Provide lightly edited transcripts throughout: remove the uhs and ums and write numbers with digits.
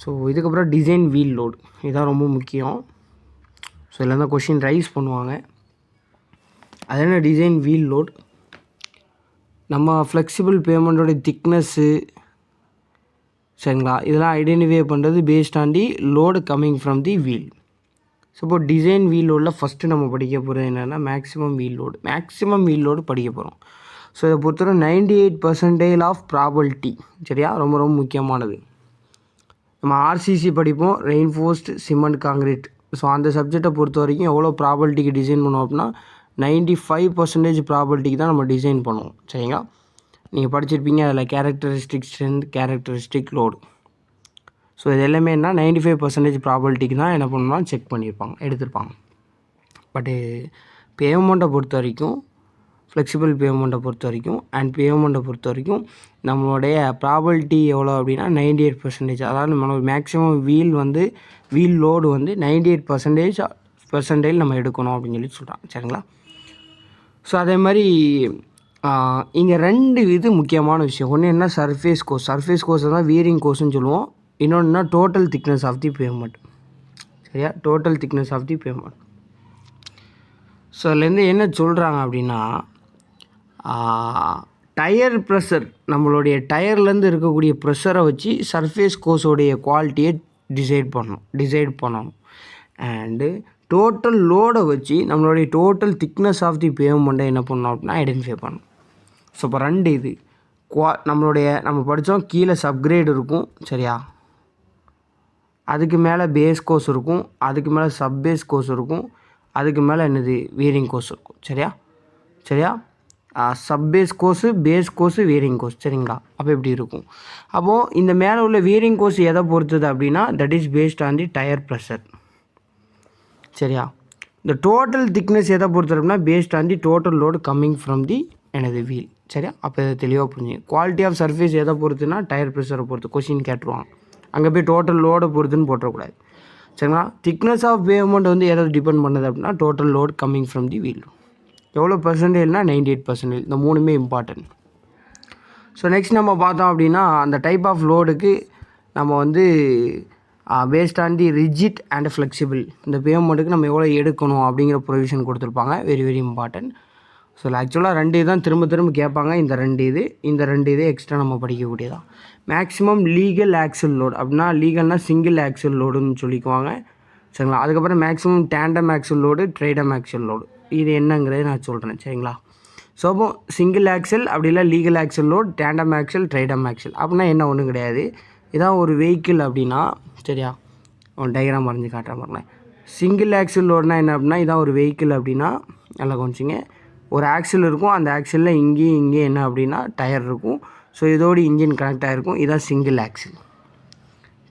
So இதுக்கப்புறம் design wheel load, இதுதான் ரொம்ப முக்கியம். ஸோ இதில் தான் கொஷின் ரைஸ் பண்ணுவாங்க. அது என்ன டிசைன் வீல் லோட்? நம்ம ஃப்ளெக்சிபிள் பேமெண்ட்டோடைய திக்னஸ்ஸு, சரிங்களா, இதெல்லாம் ஐடென்டிஃபை பண்ணுறது based on the load coming from the wheel. So இப்போ டிசைன் வீல் லோடில் ஃபஸ்ட்டு நம்ம படிக்க போகிறது என்னென்னா maximum wheel load. Maximum wheel load படிக்க போகிறோம். ஸோ இதை பொறுத்தவரை 98% ஆஃப் ப்ராபபிலிட்டி, சரியா, ரொம்ப ரொம்ப முக்கியமானது. நம்ம ஆர்சிசி படிப்போம், ரெயின்ஃபோர்ஸ்டு சிமெண்ட் காங்கிரீட். ஸோ அந்த சப்ஜெக்டை பொறுத்த வரைக்கும் எவ்வளோ ப்ராபபிலிட்டிக்கு டிசைன் பண்ணுவோம் அப்படின்னா 95% ப்ராபபிலிட்டிக்கு தான் நம்ம டிசைன் பண்ணுவோம், சரிங்களா. நீங்கள் படிச்சிருப்பீங்க அதில் characteristic strength, characteristic load. So இது எல்லாமே என்ன 95% ப்ராபபிலிட்டிக்கு தான் என்ன பண்ணணும்னா செக் பண்ணியிருப்பாங்க, எடுத்திருப்பாங்க. பட்டு பேமெண்ட்டை பொறுத்த வரைக்கும், ஃப்ளெக்சிபிள் பேமெண்ட்டை பொறுத்த வரைக்கும் அண்ட் பேமெண்ட்டை பொறுத்த வரைக்கும் நம்மளுடைய ப்ராபபிலிட்டி எவ்வளோ அப்படின்னா 98%. அதாவது நம்மளோட மேக்ஸிமம் வீல் லோடு 98% நம்ம எடுக்கணும் அப்படின்னு சொல்லி சொல்கிறாங்க, சரிங்களா. ஸோ அதே மாதிரி இங்கே 2 இது முக்கியமான விஷயம். ஒன்று என்ன, சர்ஃபேஸ் கோர்ஸை தான் வீரிங் கோர்ஸ்ன்னு சொல்லுவோம். இன்னொன்றுனா total thickness of the pavement, சரியா, total thickness of the pavement. So அதுலேருந்து என்ன சொல்கிறாங்க அப்படின்னா டயர் ப்ரெஷர், நம்மளுடைய டயர்லேருந்து இருக்கக்கூடிய ப்ரெஷரை வச்சு சர்ஃபேஸ் கோர்ஸோடைய குவாலிட்டியை டிசைட் பண்ணணும். அண்டு டோட்டல் லோடை வச்சு நம்மளுடைய டோட்டல் திக்னஸ் ஆஃப் தி பேமெண்ட்டை என்ன பண்ணணும் அப்படின்னா ஐடென்டிஃபை பண்ணணும். ஸோ இப்போ 2 இது நம்ம படித்தோம், கீழே சப்கிரேட் இருக்கும், சரியா, அதுக்கு மேலே பேஸ் கோர்ஸ் இருக்கும், அதுக்கு மேலே சப் பேஸ் கோர்ஸ் இருக்கும், அதுக்கு மேலே என்னது வீரிங் கோர்ஸ் இருக்கும், சரியா. Sub base course, base course, wearing course, சரிங்களா. அப்போ எப்படி இருக்கும்? அப்போது இந்த மேலே உள்ள வீரிங் கோர்ஸ் எதை பொறுத்தது அப்படின்னா that is based on the tyre pressure, சரியா. இந்த டோட்டல் திக்னஸ் எதை பொறுத்தது அப்படின்னா based on the total load coming from the எனது வீல், சரியா. அப்போ இதை தெளிவாக புரிஞ்சுங்க. குவாலிட்டி ஆஃப் சர்ஃபேஸ் எதை பொறுத்துனா டயர் ப்ரெஷரை பொறுத்து. கொஷின் கேட்டுருவாங்க, அங்கே போய் டோட்டல் லோடை பொறுத்துன்னு போட்டக்கூடாது, சரிங்களா. திக்னஸ் ஆஃப் பேமெண்ட் எதை டிபெண்ட் பண்ணுது அப்படின்னா total load coming from the wheel. எவ்வளோ பர்சன்டேஜ்னா 98%. இந்த 3மே இம்பார்ட்டன்ட். ஸோ நெக்ஸ்ட் நம்ம பார்த்தோம் அப்படின்னா அந்த டைப் ஆஃப் லோடுக்கு நம்ம paste on the rigid and flexible, இந்த பேமெண்ட்டுக்கு நம்ம எவ்வளோ எடுக்கணும் அப்படிங்கிற ப்ரொவிஷன் கொடுத்துருப்பாங்க. Very very important. ஸோ ஆக்சுவலாக 2 தான் திரும்ப கேட்பாங்க. இந்த 2 இது எக்ஸ்ட்ரா நம்ம படிக்கக்கூடியதான். மேக்ஸிமம் லீகல் ஆக்சல் லோடு அப்படின்னா, லீகல்னால் சிங்கிள் ஆக்சல் லோடுன்னு சொல்லிக்குவாங்க, சரிங்களா. அதுக்கப்புறம் maximum tandem axle load, tridem axle load, இது என்னங்கிறத நான் சொல்கிறேன், சரிங்களா. ஸோ அப்போ சிங்கிள் ஆக்சல் அப்படி இல்லை legal axle load, tandem axle, tridem axle அப்படின்னா என்ன, ஒன்றும் கிடையாது. இதான் ஒரு வெஹிக்கிள் அப்படின்னா, சரியா, டயக்ராம் வரைஞ்சி காட்டுற மாதிரிலாம். சிங்கிள் ஆக்சல் லோடுனா என்ன அப்படின்னா, இதான் ஒரு வெஹிக்கிள் அப்படின்னா நல்லா கொஞ்சிங்க, ஒரு ஆக்சல் இருக்கும், அந்த ஆக்சலில் இங்கேயும் என்ன அப்படின்னா டயர் இருக்கும். ஸோ இதோடு இன்ஜின் கனெக்ட் ஆகிருக்கும். இதான் சிங்கிள் ஆக்சல்.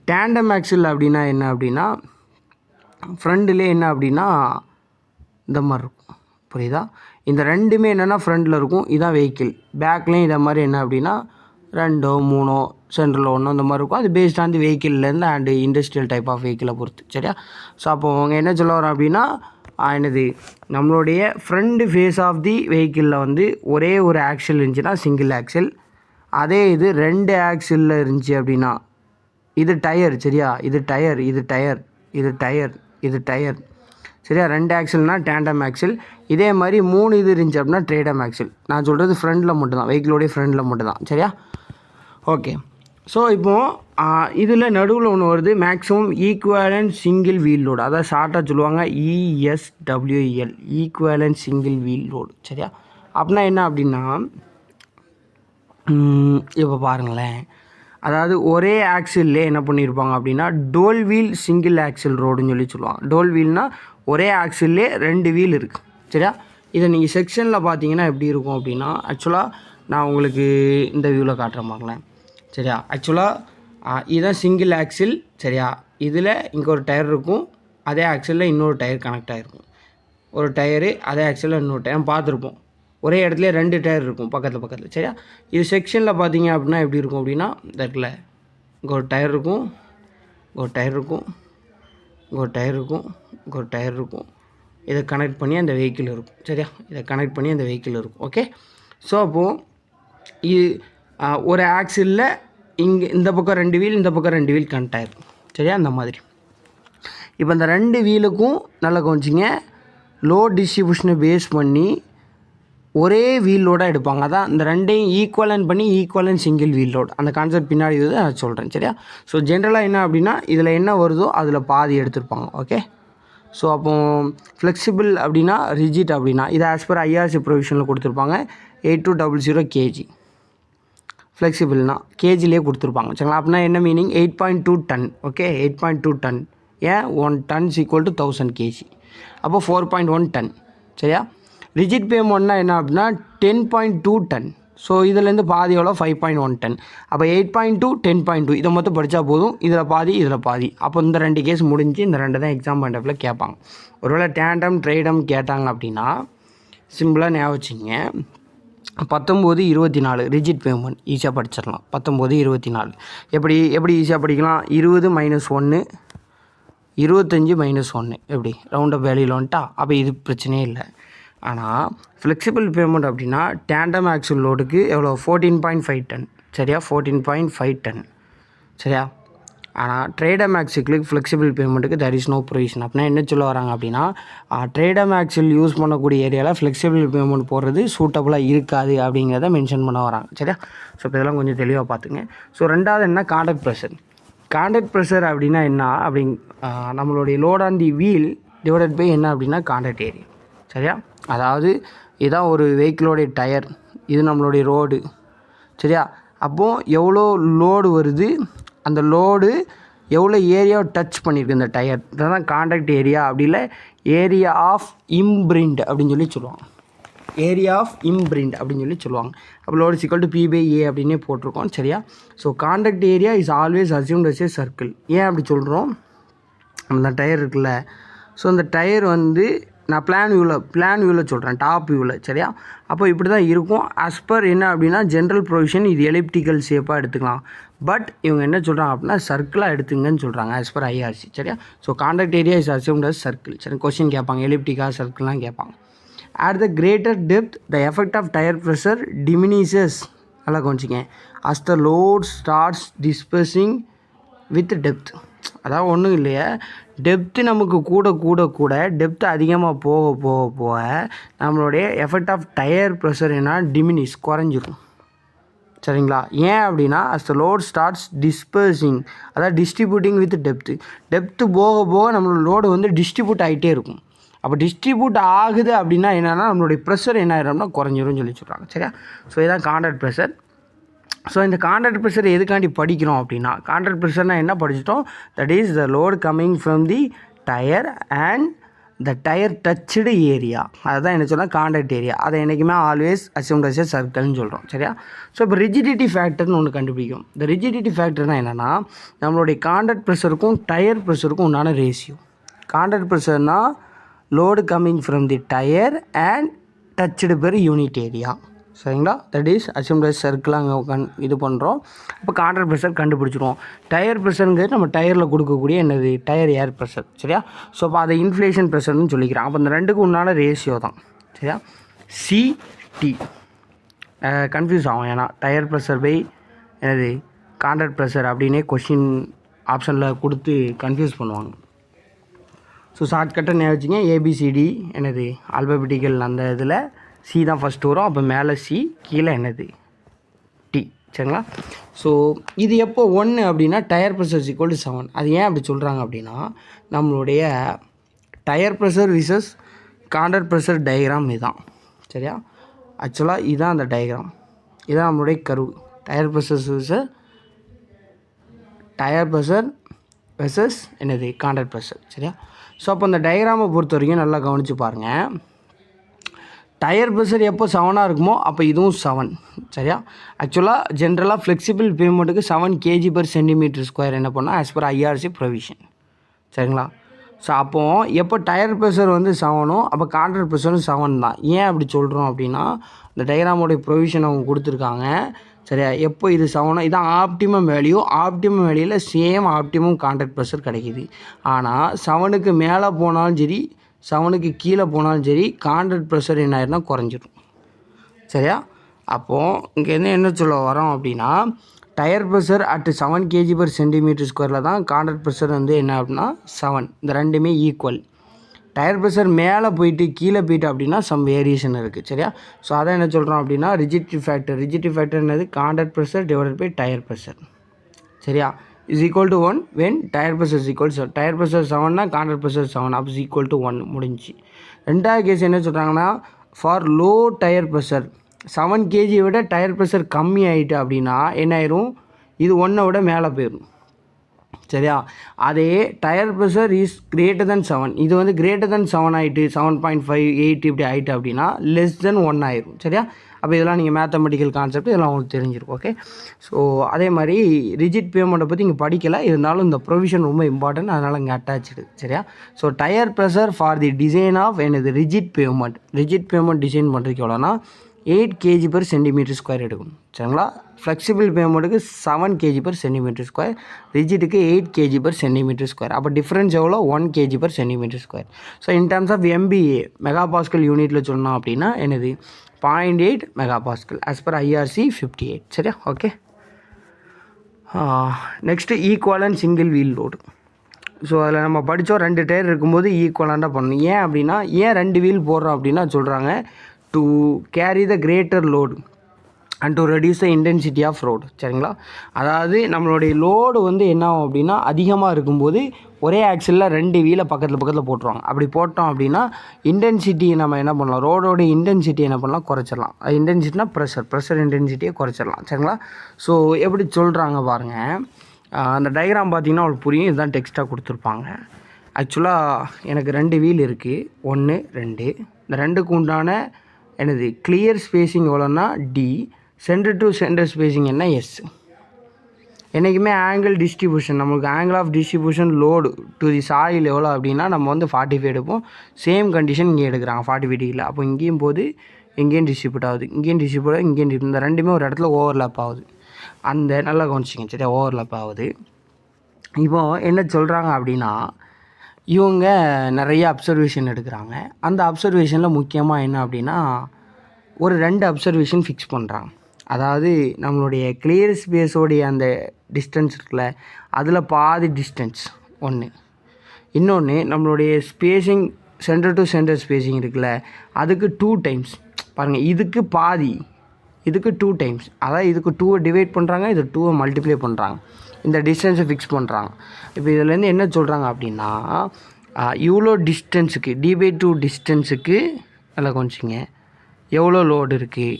டேண்டம் ஆக்சல் அப்படின்னா என்ன அப்படின்னா ஃப்ரண்ட்லேயே என்ன அப்படின்னா இந்த மாதிரி இருக்கும், புரியுதா. இந்த 2மே என்னென்னா ஃப்ரண்டில் இருக்கும், இதான் வெஹிக்கிள். பேக்லேயும் இதை மாதிரி என்ன அப்படின்னா 2 3 சென்டரில் 1 இந்த மாதிரி இருக்கும். அது பேஸ்ட் ஆன் தி வெஹிக்கிள்லேருந்து அண்டு இண்டஸ்ட்ரியல் டைப் ஆஃப் வெஹிக்கிளை பொறுத்து, சரியா. ஸோ அப்போ அவங்க என்ன சொல்ல வரோம் அப்படின்னா நம்மளுடைய ஃப்ரண்ட் ஃபேஸ் ஆஃப் தி வெஹிக்கிளில் ஒரே ஒரு ஆக்சல் இருந்துச்சுன்னா சிங்கிள் ஆக்சல். அதே இது 2 ஆக்சலில் இருந்துச்சு அப்படின்னா இது டயர், சரியா, இது டயர், சரியா. 2 ஆக்சல்னால் டேண்டம் ஆக்சல். இதே மாதிரி 3 இது இருந்துச்சு அப்படின்னா ட்ரைடம் ஆக்சல். நான் சொல்கிறது ஃப்ரண்டில் மட்டும்தான், வெஹிக்கிளோடைய ஃப்ரண்டில் மட்டும்தான், சரியா. ஓகே. ஸோ இப்போது இதில் நடுவில் ஒன்று வருது, maximum equivalent single wheel load, அதாவது ஷார்ட்டாக சொல்லுவாங்க ESWL, equivalent single wheel load, சரியா. அப்படின்னா என்ன அப்படின்னா இப்போ பாருங்களேன், அதாவது ஒரே ஆக்சில்லே என்ன பண்ணியிருப்பாங்க அப்படின்னா டோல் வீல் சிங்கிள் ஆக்சில் ரோடுன்னு சொல்லுவாங்க. டோல் வீல்னால் ஒரே ஆக்சில்லே 2 வீல் இருக்குது, சரியா. இதை நீங்கள் செக்ஷனில் பார்த்தீங்கன்னா எப்படி இருக்கும் அப்படின்னா, ஆக்சுவலாக நான் உங்களுக்கு இந்த வியூவில் காட்டுறேன் பாருங்களேன், சரியா. ஆக்சுவலாக இதுதான் சிங்கிள் ஆக்சில், சரியா. இதில் இங்கே ஒரு டயர் இருக்கும், அதே ஆக்சிலில் இன்னொரு டயர் கனெக்ட் ஆகிருக்கும். ஒரு டயரு அதே ஆக்சிலில் இன்னொரு டயர் பார்த்துருப்போம். ஒரே இடத்துல 2 டயர் இருக்கும் பக்கத்தில், சரியா. இது செக்ஷனில் பார்த்தீங்க அப்படின்னா எப்படி இருக்கும் அப்படின்னா இந்த இடத்துல இங்கே ஒரு டயர் இருக்கும், ஒரு டயர் இருக்கும், ஒரு டயர் இருக்கும், ஒரு டயர் இருக்கும். இதை கனெக்ட் பண்ணி அந்த வெஹிக்கிள் இருக்கும், சரியா. இதை கனெக்ட் பண்ணி அந்த வெஹிக்கிள் இருக்கும். ஓகே. ஸோ அப்போது இது ஒரு ஆக்சிலில் இங்கே இந்த பக்கம் 2 வீல், இந்த பக்கம் 2 வீல் கனெக்ட் ஆகிருக்கும், சரியா? அந்த மாதிரி இப்போ இந்த 2 வீலுக்கும் நல்லா கவனிச்சிங்க, லோட் டிஸ்ட்ரிபியூஷனை பேஸ் பண்ணி ஒரே வீல் லோடாக எடுப்பாங்க. அதான் இந்த 2ஐயும் ஈக்குவலன் பண்ணி ஈக்குவலன் சிங்கிள் வீல் லோட் அந்த கான்செப்ட் பின்னாடி இது நான் சொல்கிறேன். சரியா? ஸோ ஜென்ரலாக என்ன அப்படின்னா இதில் என்ன வருதோ அதில் பாதி எடுத்துருப்பாங்க. ஓகே. ஸோ அப்போ ஃப்ளெக்சிபிள் அப்படின்னா ரிஜிட் அப்படின்னா இதை ஆஸ் பர் ஐஆர்சி ப்ரொவிஷனில் கொடுத்துருப்பாங்க 8200 kg. ஃப்ளெக்சிபிள்னா கேஜிலே கொடுத்துருப்பாங்க. சரிங்களா? அப்படின்னா என்ன மீனிங் 8.2 டன். Okay, 8.2 ton. ஏன் 1 டன் = 1000 kg. அப்போ 4.1 டன். சரியா? ரிஜிட் பேமெண்ட்னா என்ன அப்படின்னா 10.2 டன். ஸோ இதுலேருந்து பாதி எவ்வளோ 5.1 டன். அப்போ 8.2 10.2 இதை மொத்தம் படித்தா போதும். இதில் பாதி இதில் பாதி. அப்போ இந்த 2 கேஸ் முடிஞ்சு. இந்த 2 தான் எக்ஸாம் பாயிண்ட் ஆஃப்ல கேட்பாங்க. ஒருவேளை டேண்டம் ட்ரைடம் கேட்டாங்க அப்படின்னா சிம்பிளாக ஞாபகம் வச்சுங்க, 19-24 ரிஜிட் பேமெண்ட் ஈஸியாக படிச்சிடலாம். 19-24 எப்படி ஈஸியாக படிக்கலாம்? 20 - 1 25 - 1 எப்படி ரவுண்டப் வேல்யூவில் வந்துட்டா அப்போ இது பிரச்சனையே இல்லை. ஆனால் ஃப்ளெக்சிபிள் பேமெண்ட் அப்படின்னா டேண்டம் ஆக்சில் லோடுக்கு எவ்வளோ 14.5 டன். சரியா? 14.5 டன். சரியா? ஆனால் ட்ரேடம் ஆக்சிலுக்கு flexible பேமெண்ட்டுக்கு there is no provision. அப்படின்னா என்ன சொல்ல வராங்க அப்படின்னா ட்ரேடம் ஆக்சில் யூஸ் பண்ணக்கூடிய ஏரியாவில் ஃப்ளெக்சிபிள் பேமெண்ட் போடுறது சூட்டபுளாக இருக்காது அப்படிங்கிறத மென்ஷன் பண்ண வராங்க. சரியா? ஸோ இப்போ இதெல்லாம் கொஞ்சம் தெளிவாக பார்த்துங்க. ஸோ ரெண்டாவது என்ன கான்டாக்ட் ப்ரெஷர். கான்டாக்ட் ப்ரெஷர் அப்படின்னா என்ன நம்மளுடைய load on the wheel divided by என்ன அப்படின்னா கான்டாக்ட் ஏரியா. சரியா? அதாவது இதுதான் ஒரு வெஹிக்கிளோடைய டயர், இது நம்மளுடைய ரோடு. சரியா? அப்போது எவ்வளோ லோடு வருது, அந்த லோடு எவ்வளோ ஏரியாவை டச் பண்ணியிருக்கு இந்த டயர், இதுதான் கான்டாக்ட் ஏரியா. அப்படி இல்லை ஏரியா ஆஃப் இம்பிரிண்ட் அப்படின்னு சொல்லி சொல்லுவாங்க. ஏரியா ஆஃப் இம்பிரிண்ட் அப்படின்னு சொல்லி சொல்லுவாங்க. அப்போ லோடு = P/A அப்படின்னே போட்டிருக்கோம். சரியா? So contact area is always assumed as a circle. ஏன் அப்படி சொல்கிறோம்? அந்த டயர் இருக்குல்ல, ஸோ அந்த டயர் வந்து நான் பிளான் வியூவில் சொல்கிறேன், டாப் வியூவில். சரியா? அப்போ இப்படி தான் இருக்கும். ஆஸ் பர் என்ன அப்படின்னா ஜென்ரல் ப்ரொவிஷன் இது எலிப்டிக்கல் ஷேப்பாக எடுத்துக்கலாம். பட் இவங்க என்ன சொல்கிறாங்க அப்படின்னா சர்க்கிளாக எடுத்துங்கன்னு சொல்கிறாங்க ஆஸ் பர் ஐஆர்சி. சரியா? So contact area is assumed as circle. சரி, கொஸ்டின் கேட்பாங்க எலிப்டிக்கா சர்க்கிள்லாம் கேட்பாங்க. At the greater depth, the effect of tire pressure diminishes. நல்லா கவனிச்சிங்க. As the load starts dispersing with depth. அதாவது ஒன்றும் இல்லையா, டெப்த்து நமக்கு கூட டெப்த்து அதிகமாக போக நம்மளுடைய எஃபெக்ட் ஆஃப் டயர் ப்ரெஷர் என்ன டிமினிஷ் குறைஞ்சிரும். சரிங்களா? ஏன் அப்படின்னா அஸ் த லோட் ஸ்டார்ட்ஸ் டிஸ்பர்சிங், அதாவது டிஸ்ட்ரிபியூட்டிங் வித் டெப்த்து போக நம்மளோட லோடு வந்து டிஸ்ட்ரிபியூட் ஆகிட்டே இருக்கும். அப்போ டிஸ்ட்ரிபியூட் ஆகுது அப்படின்னா என்னென்னா நம்மளுடைய ப்ரெஷர் என்ன ஆகிடும்னா குறைஞ்சிரும்னு சொல்லி சொல்கிறாங்க. சரியா? ஸோ இதுதான் கான்டாக்ட் ப்ரெஷர். ஸோ இந்த கான்டாக்ட் ப்ரெஷர் எதுக்காண்டி படிக்கிறோம் அப்படின்னா கான்டாக்ட் ப்ரெஷர்னால் என்ன படிச்சிட்டோம்? That is the load coming from the tyre and the tyre touched area. அதுதான் என்ன சொன்னால் கான்டாக்ட் ஏரியா. அதை என்றைக்குமே ஆல்வேஸ் அசியூம்ட் அஸ் ஏ சர்க்கிள்னு சொல்கிறோம். சரியா? ஸோ இப்போ ரிஜிடிட்டி ஃபேக்டர்னு ஒன்று கண்டுபிடிக்கும். இந்த ரிஜிடிட்டி ஃபேக்டர்னால் என்னென்னா நம்மளுடைய கான்டாக்ட் ப்ரெஷருக்கும் டயர் ப்ரெஷருக்கும் உண்டான ரேஷியோ. கான்டாக்ட் ப்ரெஷர்னால் load coming from the tyre and touched per unit area. சரிங்களா? That is assumed as circle அங்கே இது பண்ணுறோம். இப்போ கான்டாக்ட் ப்ரெஷர் கண்டுபிடிச்சிருவோம். டயர் ப்ரெஷருங்கிறது நம்ம டயரில் கொடுக்கக்கூடிய என்னது டயர் ஏர் ப்ரெஷர். சரியா? ஸோ அப்போ அதை இன்ஃப்ளேஷன் ப்ரெஷர்னு சொல்லிக்கிறோம். அப்போ இந்த ரெண்டுக்கு உண்டான ரேஷியோ தான். சரியா? CT கன்ஃபியூஸ் ஆகும். ஏன்னா டயர் ப்ரெஷர் பை என்னது கான்டாக்ட் ப்ரெஷர் அப்படின்னே கொஷின் ஆப்ஷனில் கொடுத்து கன்ஃபியூஸ் பண்ணுவாங்க. ஸோ ஷார்ட்கட்டாக ஞாபகம் ஏபிசிடி என்னது ஆல்பபெட்டிக்கல் அந்த இதில் சி தான் ஃபஸ்ட்டு வரும். அப்போ மேலே சி, கீழே என்னது டி. சரிங்களா? ஸோ இது எப்போ 1 அப்படின்னா டயர் ப்ரெஷர் = 7. அது ஏன் அப்படி சொல்கிறாங்க அப்படின்னா நம்மளுடைய tyre pressure versus contact pressure diagram இதுதான். சரியா? ஆக்சுவலாக இதுதான் அந்த டயக்ராம், இதுதான் நம்மளுடைய கர்வ். டயர் ப்ரெஷர் வெர்சஸ் என்னது கான்டாக்ட் ப்ரெஷர். சரியா? ஸோ அப்போ இந்த டயக்ராமை பொறுத்த வரைக்கும் நல்லா கவனித்து பாருங்கள். டயர் ப்ரெஷர் எப்போ 7ஆக இருக்குமோ அப்போ இதுவும் 7. சரியா? ஆக்சுவலாக ஜென்ரலாக ஃப்ளெக்சிபிள் பேமெண்ட்டுக்கு 7 kg/cm² என்ன பண்ணால் ஆஸ் பர் ஐஆர்சி ப்ரொவிஷன். சரிங்களா? ஸோ அப்போது எப்போ டயர் ப்ரெஷர் வந்து 7ஓ அப்போ கான்டாக்ட் ப்ரெஷரும் 7 தான். ஏன் அப்படி சொல்கிறோம் அப்படின்னா இந்த டயக்ராமோடைய ப்ரொவிஷன் அவங்க கொடுத்துருக்காங்க. சரியா? எப்போ இது 7ஓ இதான் ஆப்டிமம் வேல்யூ. ஆப்டிமம் வேல்யூவில் சேம் ஆப்டிமம் கான்டாக்ட் ப்ரெஷர் கிடைக்கிது. ஆனால் 7க்கு மேலே போனாலும் சரி 7க்கு கீழே போனாலும் சரி கான்டாக்ட் ப்ரெஷர் என்ன ஆயிருந்தால் குறைஞ்சிடும். சரியா? அப்போது இங்கேருந்து என்ன சொல்ல வரோம் அப்படின்னா டயர் ப்ரெஷர் அட் 7 kg/cm² தான் கான்ட்ராக்ட் ப்ரெஷர் வந்து என்ன அப்படின்னா 7. இந்த ரெண்டுமே ஈக்குவல். டயர் ப்ரெஷர் மேலே போயிட்டு கீழே போயிட்டு அப்படின்னா சம் வேரியேஷன் இருக்குது. சரியா? ஸோ அதான் என்ன சொல்கிறோம் அப்படின்னா ரிஜிடிட்டி ஃபேக்டர் என்னது contract pressure divided by tyre pressure. சரியா? Is equal to 1 when tyre pressure is equal 7. Tyre pressure 7னா கான்ட்ராக்ட் ப்ரெஷர் 7 அப்போ இஸ் ஈக்குவல் டு 1 முடிஞ்சு. ரெண்டாவது கேஸ் என்ன சொல்கிறாங்கன்னா for low tyre pressure 7 kg விட டயர் ப்ரெஷர் கம்மி ஆகிட்டு அப்படின்னா என்ன ஆயிரும், இது 1 விட மேலே போயிடும். சரியா? அதே tyre pressure is greater than 7, இது வந்து கிரேட்டர் தென் 7 ஆகிட்டு 7.5 8 இப்படி ஆகிட்டு அப்படின்னா லெஸ் தென் 1 ஆயிரும். சரியா? அப்போ இதெல்லாம் நீங்கள் மேத்தமெட்டிக்கல் கான்செப்ட் இதெல்லாம் உங்களுக்கு தெரிஞ்சிருக்கும். ஓகே. ஸோ அதே மாதிரி ரிஜிட் பேமெண்ட்டை பற்றி இங்கே படிக்கலை, இருந்தாலும் இந்த ப்ரொவிஷன் ரொம்ப இம்பார்ட்டன்ட், அதனால் இங்கே அட்டாச்சு. சரியா? So tyre pressure for the design of என்னது ரிஜிட் பேமெண்ட் டிசைன் பண்ணுறதுக்கு எவ்வளோனா 8 kg/cm² எடுக்கும். சரிங்களா? ஃப்ளெக்சிபிள் பேமெண்ட்டுக்கு 7 kg/cm², ரிஜிட்டுக்கு 8 kg/cm². அப்போ டிஃப்ரென்ஸ் எவ்வளோ 1 kg/cm². So in terms of MBA mega pascal யூனிட்டில் சொன்னோம் அப்படின்னா என்னது 0.8 MPa as per IRC 58. சரியா? Okay. Next equivalent single wheel load. So அதில் நம்ம படித்தோம் 2 டயர் இருக்கும்போது ஈக்குவலண்ட்டாக பண்ணணும். ஏன் அப்படின்னா ஏன் 2 வீல் போடுறோம் அப்படின்னா சொல்கிறாங்க to carry the greater load and to reduce the intensity off road. சரிங்களா? அதாவது நம்மளுடைய லோடு வந்து என்ன ஆகும் அப்படின்னா அதிகமாக இருக்கும்போது ஒரே ஆக்சிலில் 2 வீலை பக்கத்தில் போட்டுருவாங்க. அப்படி போட்டோம் அப்படின்னா இன்டென்சிட்டி நம்ம என்ன பண்ணலாம், ரோடோட இன்டென்சிட்டி என்ன பண்ணலாம், குறைச்சிடலாம். இன்டென்சிட்டினா ப்ரெஷர் இன்டென்சிட்டியை குறைச்சிடலாம். சரிங்களா? ஸோ எப்படி சொல்கிறாங்க பாருங்கள், அந்த டயக்ராம் பார்த்தீங்கன்னா அவங்களுக்கு புரியும். இதுதான் டெக்ஸ்ட்டாக கொடுத்துருப்பாங்க. ஆக்சுவலாக எனக்கு 2 வீல் இருக்குது, 1 2. இந்த 2க்கு உண்டான என்னது கிளியர் ஸ்பேஸிங் எவ்வளோன்னா D, centre to centre spacing என்ன S. என்றைக்குமே ஆங்கிள் டிஸ்ட்ரிபியூஷன், நம்மளுக்கு angle of distribution load to the soil எவ்வளோ அப்படின்னா நம்ம வந்து 45 எடுப்போம். சேம் கண்டிஷன் இங்கே எடுக்கிறாங்க 45 டிகிரியில். அப்போ இங்கேயும் போது இங்கேயும் டிஸ்ட்ரிபியூட் ஆகுது, இங்கேயும் டிஸ்ட்ரிபியூட் ஆகுது, இங்கேயும் இந்த ரெண்டுமே ஒரு இடத்துல ஓவர்லேப் ஆகுது. அந்த நல்லா கவனிச்சிங்க. சரியா? ஓவர்லேப் ஆகுது. இப்போது என்ன சொல்கிறாங்க அப்படின்னா இவங்க நிறைய அப்சர்வேஷன் எடுக்கிறாங்க. அந்த அப்சர்வேஷனில் முக்கியமாக என்ன அப்படின்னா ஒரு 2 அப்சர்வேஷன் ஃபிக்ஸ் பண்ணுறாங்க. அதாவது நம்மளுடைய கிளியர் ஸ்பேஸோடைய அந்த டிஸ்டன்ஸ் இருக்குல்ல, அதில் பாதி டிஸ்டன்ஸ் ஒன்று. இன்னொன்று நம்மளுடைய spacing centre to centre spacing இருக்குல்ல, அதுக்கு 2 டைம்ஸ். பாருங்கள், இதுக்கு பாதி, இதுக்கு 2 டைம்ஸ். அதாவது இதுக்கு 2 டிவைட் பண்ணுறாங்க, இது 2 மல்டிப்ளை பண்ணுறாங்க, இந்த டிஸ்டன்ஸை ஃபிக்ஸ் பண்ணுறாங்க. இப்போ இதிலேருந்து என்ன சொல்கிறாங்க அப்படின்னா இவ்வளோ டிஸ்டன்ஸுக்கு D/2 டிஸ்டன்ஸுக்கு நல்லா கொஞ்சிங்க எவ்வளோ லோடு இருக்குது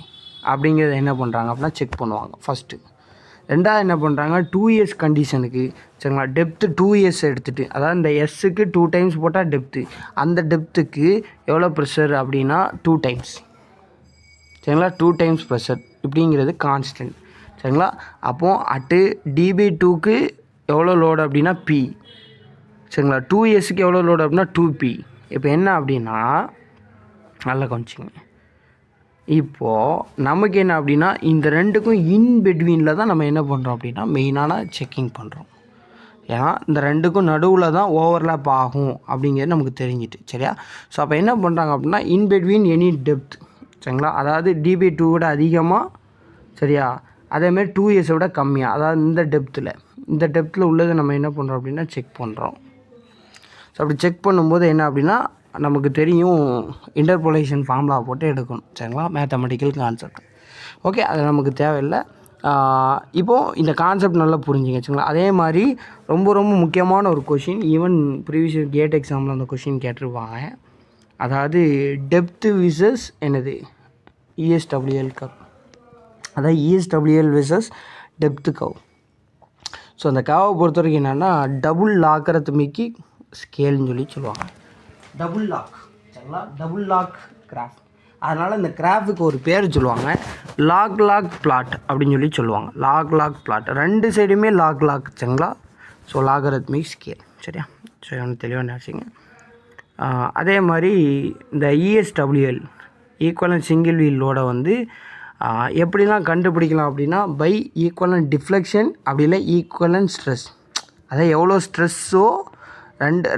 அப்படிங்கிறத என்ன பண்ணுறாங்க அப்படின்னா செக் பண்ணுவாங்க ஃபஸ்ட்டு. ரெண்டாவது என்ன பண்ணுறாங்க 2S கண்டிஷனுக்கு, சரிங்களா, டெப்த்து 2S எடுத்துகிட்டு, அதாவது இந்த எஸ்ஸுக்கு 2 டைம்ஸ் போட்டால் டெப்த்து, அந்த டெப்த்துக்கு எவ்வளோ ப்ரெஷர் அப்படின்னா 2 டைம்ஸ். சரிங்களா? 2 டைம்ஸ் ப்ரெஷர் இப்படிங்கிறது கான்ஸ்டன்ட். சரிங்களா? அப்போது அட்டு D/2க்கு எவ்வளோ லோடு அப்படின்னா P. சரிங்களா? 2Sக்கு எவ்வளோ லோடு அப்படின்னா 2P. இப்போ என்ன அப்படின்னா நல்லா கொஞ்சிங்க, இப்போது நமக்கு என்ன அப்படின்னா இந்த ரெண்டுக்கும் இன் பிட்வீனில் தான் நம்ம என்ன பண்ணுறோம் அப்படின்னா மெயினான செக்கிங் பண்ணுறோம். ஏன்னா இந்த ரெண்டுக்கும் நடுவில் தான் ஓவர்லேப் ஆகும் அப்படிங்கிறது நமக்கு தெரிஞ்சிட்டு. சரியா? ஸோ அப்போ என்ன பண்ணுறாங்க அப்படின்னா இன் பிட்வீன் எனி டெப்த். சரிங்களா? அதாவது D/2 விட அதிகமாக, சரியா, அதேமாதிரி 2S விட கம்மியாக, அதாவது இந்த டெப்த்தில் உள்ளதை நம்ம என்ன பண்ணுறோம் அப்படின்னா செக் பண்ணுறோம். ஸோ அப்படி செக் பண்ணும்போது என்ன அப்படின்னா நமக்கு தெரியும் இன்டர்போலேஷன் ஃபார்முலா போட்டு எடுக்கணும். சரிங்களா? Mathematical concept. ஓகே, அது நமக்கு தேவையில்லை. இப்போது இந்த கான்செப்ட் நல்லா புரிஞ்சுங்க. சரிங்களா? அதே மாதிரி ரொம்ப ரொம்ப முக்கியமான ஒரு கொஷின், ஈவன் ப்ரீவியஸ் கேட் எக்ஸாமில் அந்த கொஷின் கேட்டிருப்பாங்க. அதாவது டெப்த்து விசஸ் என்னது ESWL கர்வ், அதாவது ESWL versus depth curve. So அந்த கர்வை பொறுத்த வரைக்கும் என்னென்னா டபுள் லாக்கரத்மிக்கி ஸ்கேல்னு சொல்லி சொல்லுவாங்க. Double log. சரிங்களா? Double log graph. அதனால் இந்த கிராஃபுக்கு ஒரு பேர் சொல்லுவாங்க லாக் பிளாட் அப்படின்னு சொல்லி சொல்லுவாங்க. லாக் பிளாட், 2 சைடுமே லாக். சரிங்களா? So logarithmic scale. சரியா? ஸோ ஒன்று தெளிவாக நினச்சிங்க. அதே மாதிரி இந்த ESWL ஈக்குவலன்ட் சிங்கிள் வீல் லோடை வந்து எப்படிலாம் கண்டுபிடிக்கலாம் அப்படின்னா பை ஈக்குவலன்ட் டிஃப்ளெக்ஷன், அப்படி இல்லை ஈக்குவலன்ட் ஸ்ட்ரெஸ். அதாவது எவ்வளோ ஸ்ட்ரெஸ்ஸோ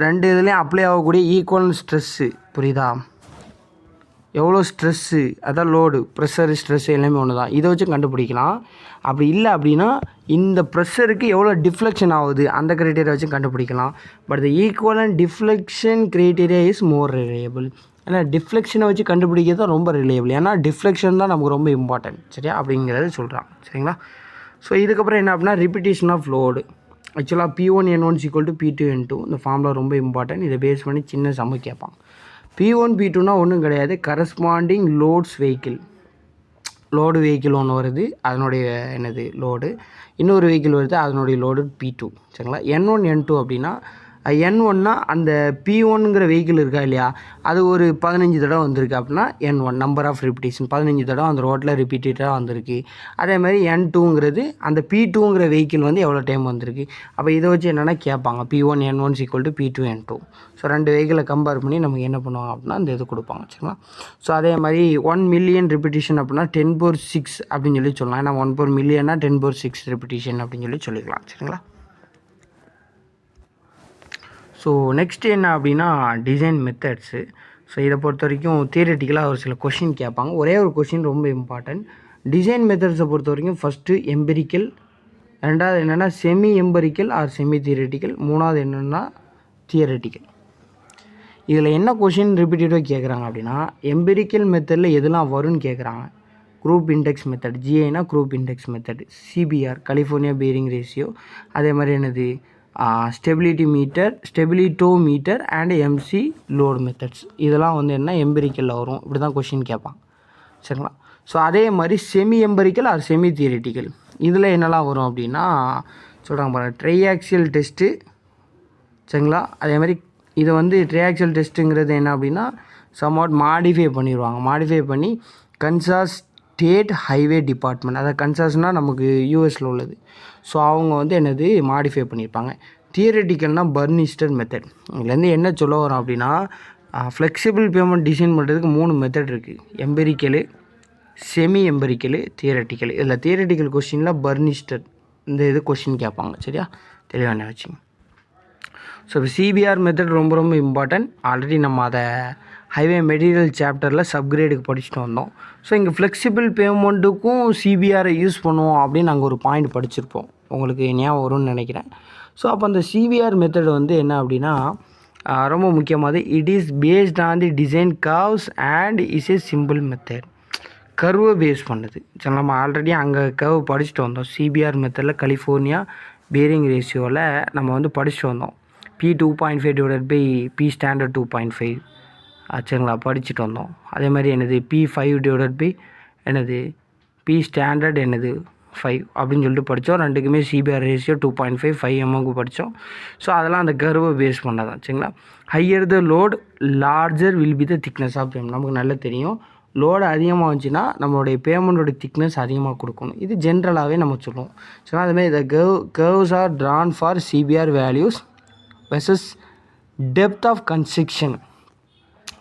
ரெண்டு இதுலேயும் அப்ளை ஆகக்கூடிய ஈக்குவலன்ட் ஸ்ட்ரெஸ்ஸு, புரியுதா? எவ்வளோ ஸ்ட்ரெஸ்ஸு, அதான் லோடு, ப்ரெஷரு, ஸ்ட்ரெஸ்ஸு எல்லாமே ஒன்று தான். இதை வச்சு கண்டுபிடிக்கலாம். அப்படி இல்லை அப்படின்னா இந்த ப்ரெஷருக்கு எவ்வளோ டிஃப்ளெக்ஷன் ஆகுது அந்த க்ரைட்டீரியா வச்சு கண்டுபிடிக்கலாம். But the equivalent deflection criteria is more reliable. ஏன்னா டிஃப்ளெக்ஷனை வச்சு கண்டுபிடிக்கிறது தான் ரொம்ப ரிலையபிள். ஏன்னா டிஃப்ளெக்ஷன் தான் நமக்கு ரொம்ப இம்பார்ட்டன்ட். சரியா, அப்படிங்கிறது சொல்கிறான். சரிங்களா. ஸோ இதுக்கப்புறம் என்ன அப்படின்னா ரிப்பிட்டேஷன் ஆஃப் லோடு. ஆக்சுவலாக P1N1 = P2N2. இந்த ஃபார்முலா ரொம்ப இம்பார்ட்டன்ட். இதை பேஸ் பண்ணி சின்ன சம்மு கேட்பாங்க. P1 P2னா ஒன்றும் கிடையாது, corresponding loads vehicle. Load vehicle ஒன்று வருது, அதனுடைய என்னது லோடு. இன்னொரு வெஹிக்கிள் வருது, அதனுடைய லோடு P2. சரிங்களா. N1 N2 அப்படின்னா N1னா அந்த P1ங்கிற வெஹிக்கிள் இருக்கா இல்லையா, அது ஒரு 15 தடவை வந்திருக்கு அப்படின்னா N1 நம்பர் ஆஃப் ரிப்பிட்டேஷன் 15 தடவை அந்த ரோட்டில் ரிப்பீட்டடாக வந்திருக்கு. அதே மாதிரி N2ங்கிறது அந்த P2ங்கிற வெஹிக்கிள் வந்து எவ்வளோ டைம் வந்திருக்கு. அப்போ இதை வச்சு என்னென்னா கேட்பாங்க P1N1 = P2N2. ஸோ 2 வெஹிக்கிளை கம்பேர் பண்ணி நமக்கு என்ன பண்ணுவாங்க அப்படின்னா இந்த இது கொடுப்பாங்க. சரிங்களா. ஸோ அதே மாதிரி 1 மில்லியன் ரிப்பிட்டேஷன் அப்படின்னா 10⁶ அப்படின்னு சொல்லலாம். ஏன்னா 1/million 10⁶ ரிப்பிட்டேஷன் அப்படின்னு சொல்லிக்கலாம். சரிங்களா. ஸோ நெக்ஸ்ட்டு என்ன அப்படின்னா டிசைன் மெத்தட்ஸு. ஸோ இதை பொறுத்த வரைக்கும் தியரிட்டிக்கலாக ஒரு சில கொஷின் கேட்பாங்க. ஒரே ஒரு கொஷின் ரொம்ப இம்பார்ட்டன்ட். டிசைன் மெத்தட்ஸை பொறுத்த வரைக்கும் ஃபஸ்ட்டு எம்பெரிக்கல், ரெண்டாவது என்னென்னா semi empirical or semi theoretical, மூணாவது என்னென்னா தியரிட்டிக்கல். இதில் என்ன கொஷின் ரிப்பீட்டடாக கேட்குறாங்க அப்படின்னா எம்பெரிக்கல் மெத்தடில் எதெல்லாம் வரும்னு கேட்குறாங்க. குரூப் இண்டெக்ஸ் மெத்தட், ஜிஐனா group index method, CBR California bearing ratio, அதே மாதிரி என்னது stabilometer and MC load methods. இதெல்லாம் வந்து என்ன எம்பெரிக்கலில் வரும். இப்படி தான் கொஷின் கேட்பாங்க. சரிங்களா. ஸோ அதே மாதிரி semi empirical or semi theoretical இதில் என்னெல்லாம் வரும் அப்படின்னா சொல்கிறாங்க பாருங்கள், ட்ரைஆக்சியல் டெஸ்ட்டு. சரிங்களா. அதே மாதிரி இதை வந்து ட்ரைஆக்சியல் டெஸ்ட்டுங்கிறது என்ன அப்படின்னா சம்வாட் மாடிஃபை பண்ணிடுவாங்க. மாடிஃபை பண்ணி கன்சாஸ் ஸ்டேட் ஹைவே டிபார்ட்மெண்ட், அதாவது கன்சாஸ்னால் நமக்கு யூஎஸில் உள்ளது. ஸோ அவங்க வந்து என்னது மாடிஃபை பண்ணியிருப்பாங்க. தியரிட்டிக்கல்னால் பர்னிஸ்டர் மெத்தட். இதுலேருந்து என்ன சொல்ல வரோம் அப்படின்னா ஃப்ளெக்சிபிள் பேமெண்ட் டிசைன் பண்ணுறதுக்கு 3 மெத்தட் இருக்குது. எம்பெரிக்கலு, செமி எம்பெரிக்கலு, தியரிட்டிக்கல். இதில் தியரிட்டிக்கல் கொஸ்டினில் பர்னிஸ்டர் இந்த இது கொஸ்டின் கேட்பாங்க. சரியா, தெளிவான வச்சுங்க. ஸோ இப்போ சிபிஆர் மெத்தட் ரொம்ப ரொம்ப இம்பார்ட்டன்ட். ஆல்ரெடி நம்ம அதை ஹைவே மெட்டீரியல் சாப்டரில் சப்கிரேடுக்கு படிச்சுட்டு வந்தோம். ஸோ இங்கே ஃப்ளெக்சிபிள் பேமெண்ட்டுக்கும் சிபிஆரை யூஸ் பண்ணுவோம் அப்படின்னு நாங்கள் ஒரு பாயிண்ட் படிச்சிருப்போம். உங்களுக்கு ஞாபகம் வரும்னு நினைக்கிறேன். ஸோ அப்போ அந்த சிபிஆர் மெத்தட் வந்து என்ன அப்படின்னா ரொம்ப முக்கியமானது. It is based on the design curves and is a simple method. கர்வை பேஸ் பண்ணுது. சரி, நம்ம ஆல்ரெடி அங்கே கர்வ் படிச்சுட்டு வந்தோம். சிபிஆர் மெத்தடில் கலிஃபோர்னியா பேரிங் ரேஷியோவில் நம்ம வந்து படிச்சுட்டு வந்தோம். P2.5 / P standard 2.5. சரிங்களா, படிச்சுட்டு வந்தோம். அதே மாதிரி என்னது P5 / என்னது P ஸ்டாண்டர்ட் என்னது 5 அப்படின்னு சொல்லிட்டு படித்தோம். ரெண்டுக்குமே சிபிஆர் ரேஷியோ 2.5 5 mm படித்தோம். ஸோ அதெல்லாம் அந்த கர்வை பேஸ் பண்ணதான். சரிங்களா. Higher the load larger will be the thickness of pavement. நமக்கு நல்லா தெரியும், லோடு அதிகமாக வந்துச்சுன்னா நம்மளுடைய பேமெண்ட்டோட திக்னஸ் அதிகமாக கொடுக்கணும். இது ஜென்ரலாகவே நம்ம சொல்லுவோம். ஸோ அதுமாதிரி the curves are drawn for CBR values versus depth of construction.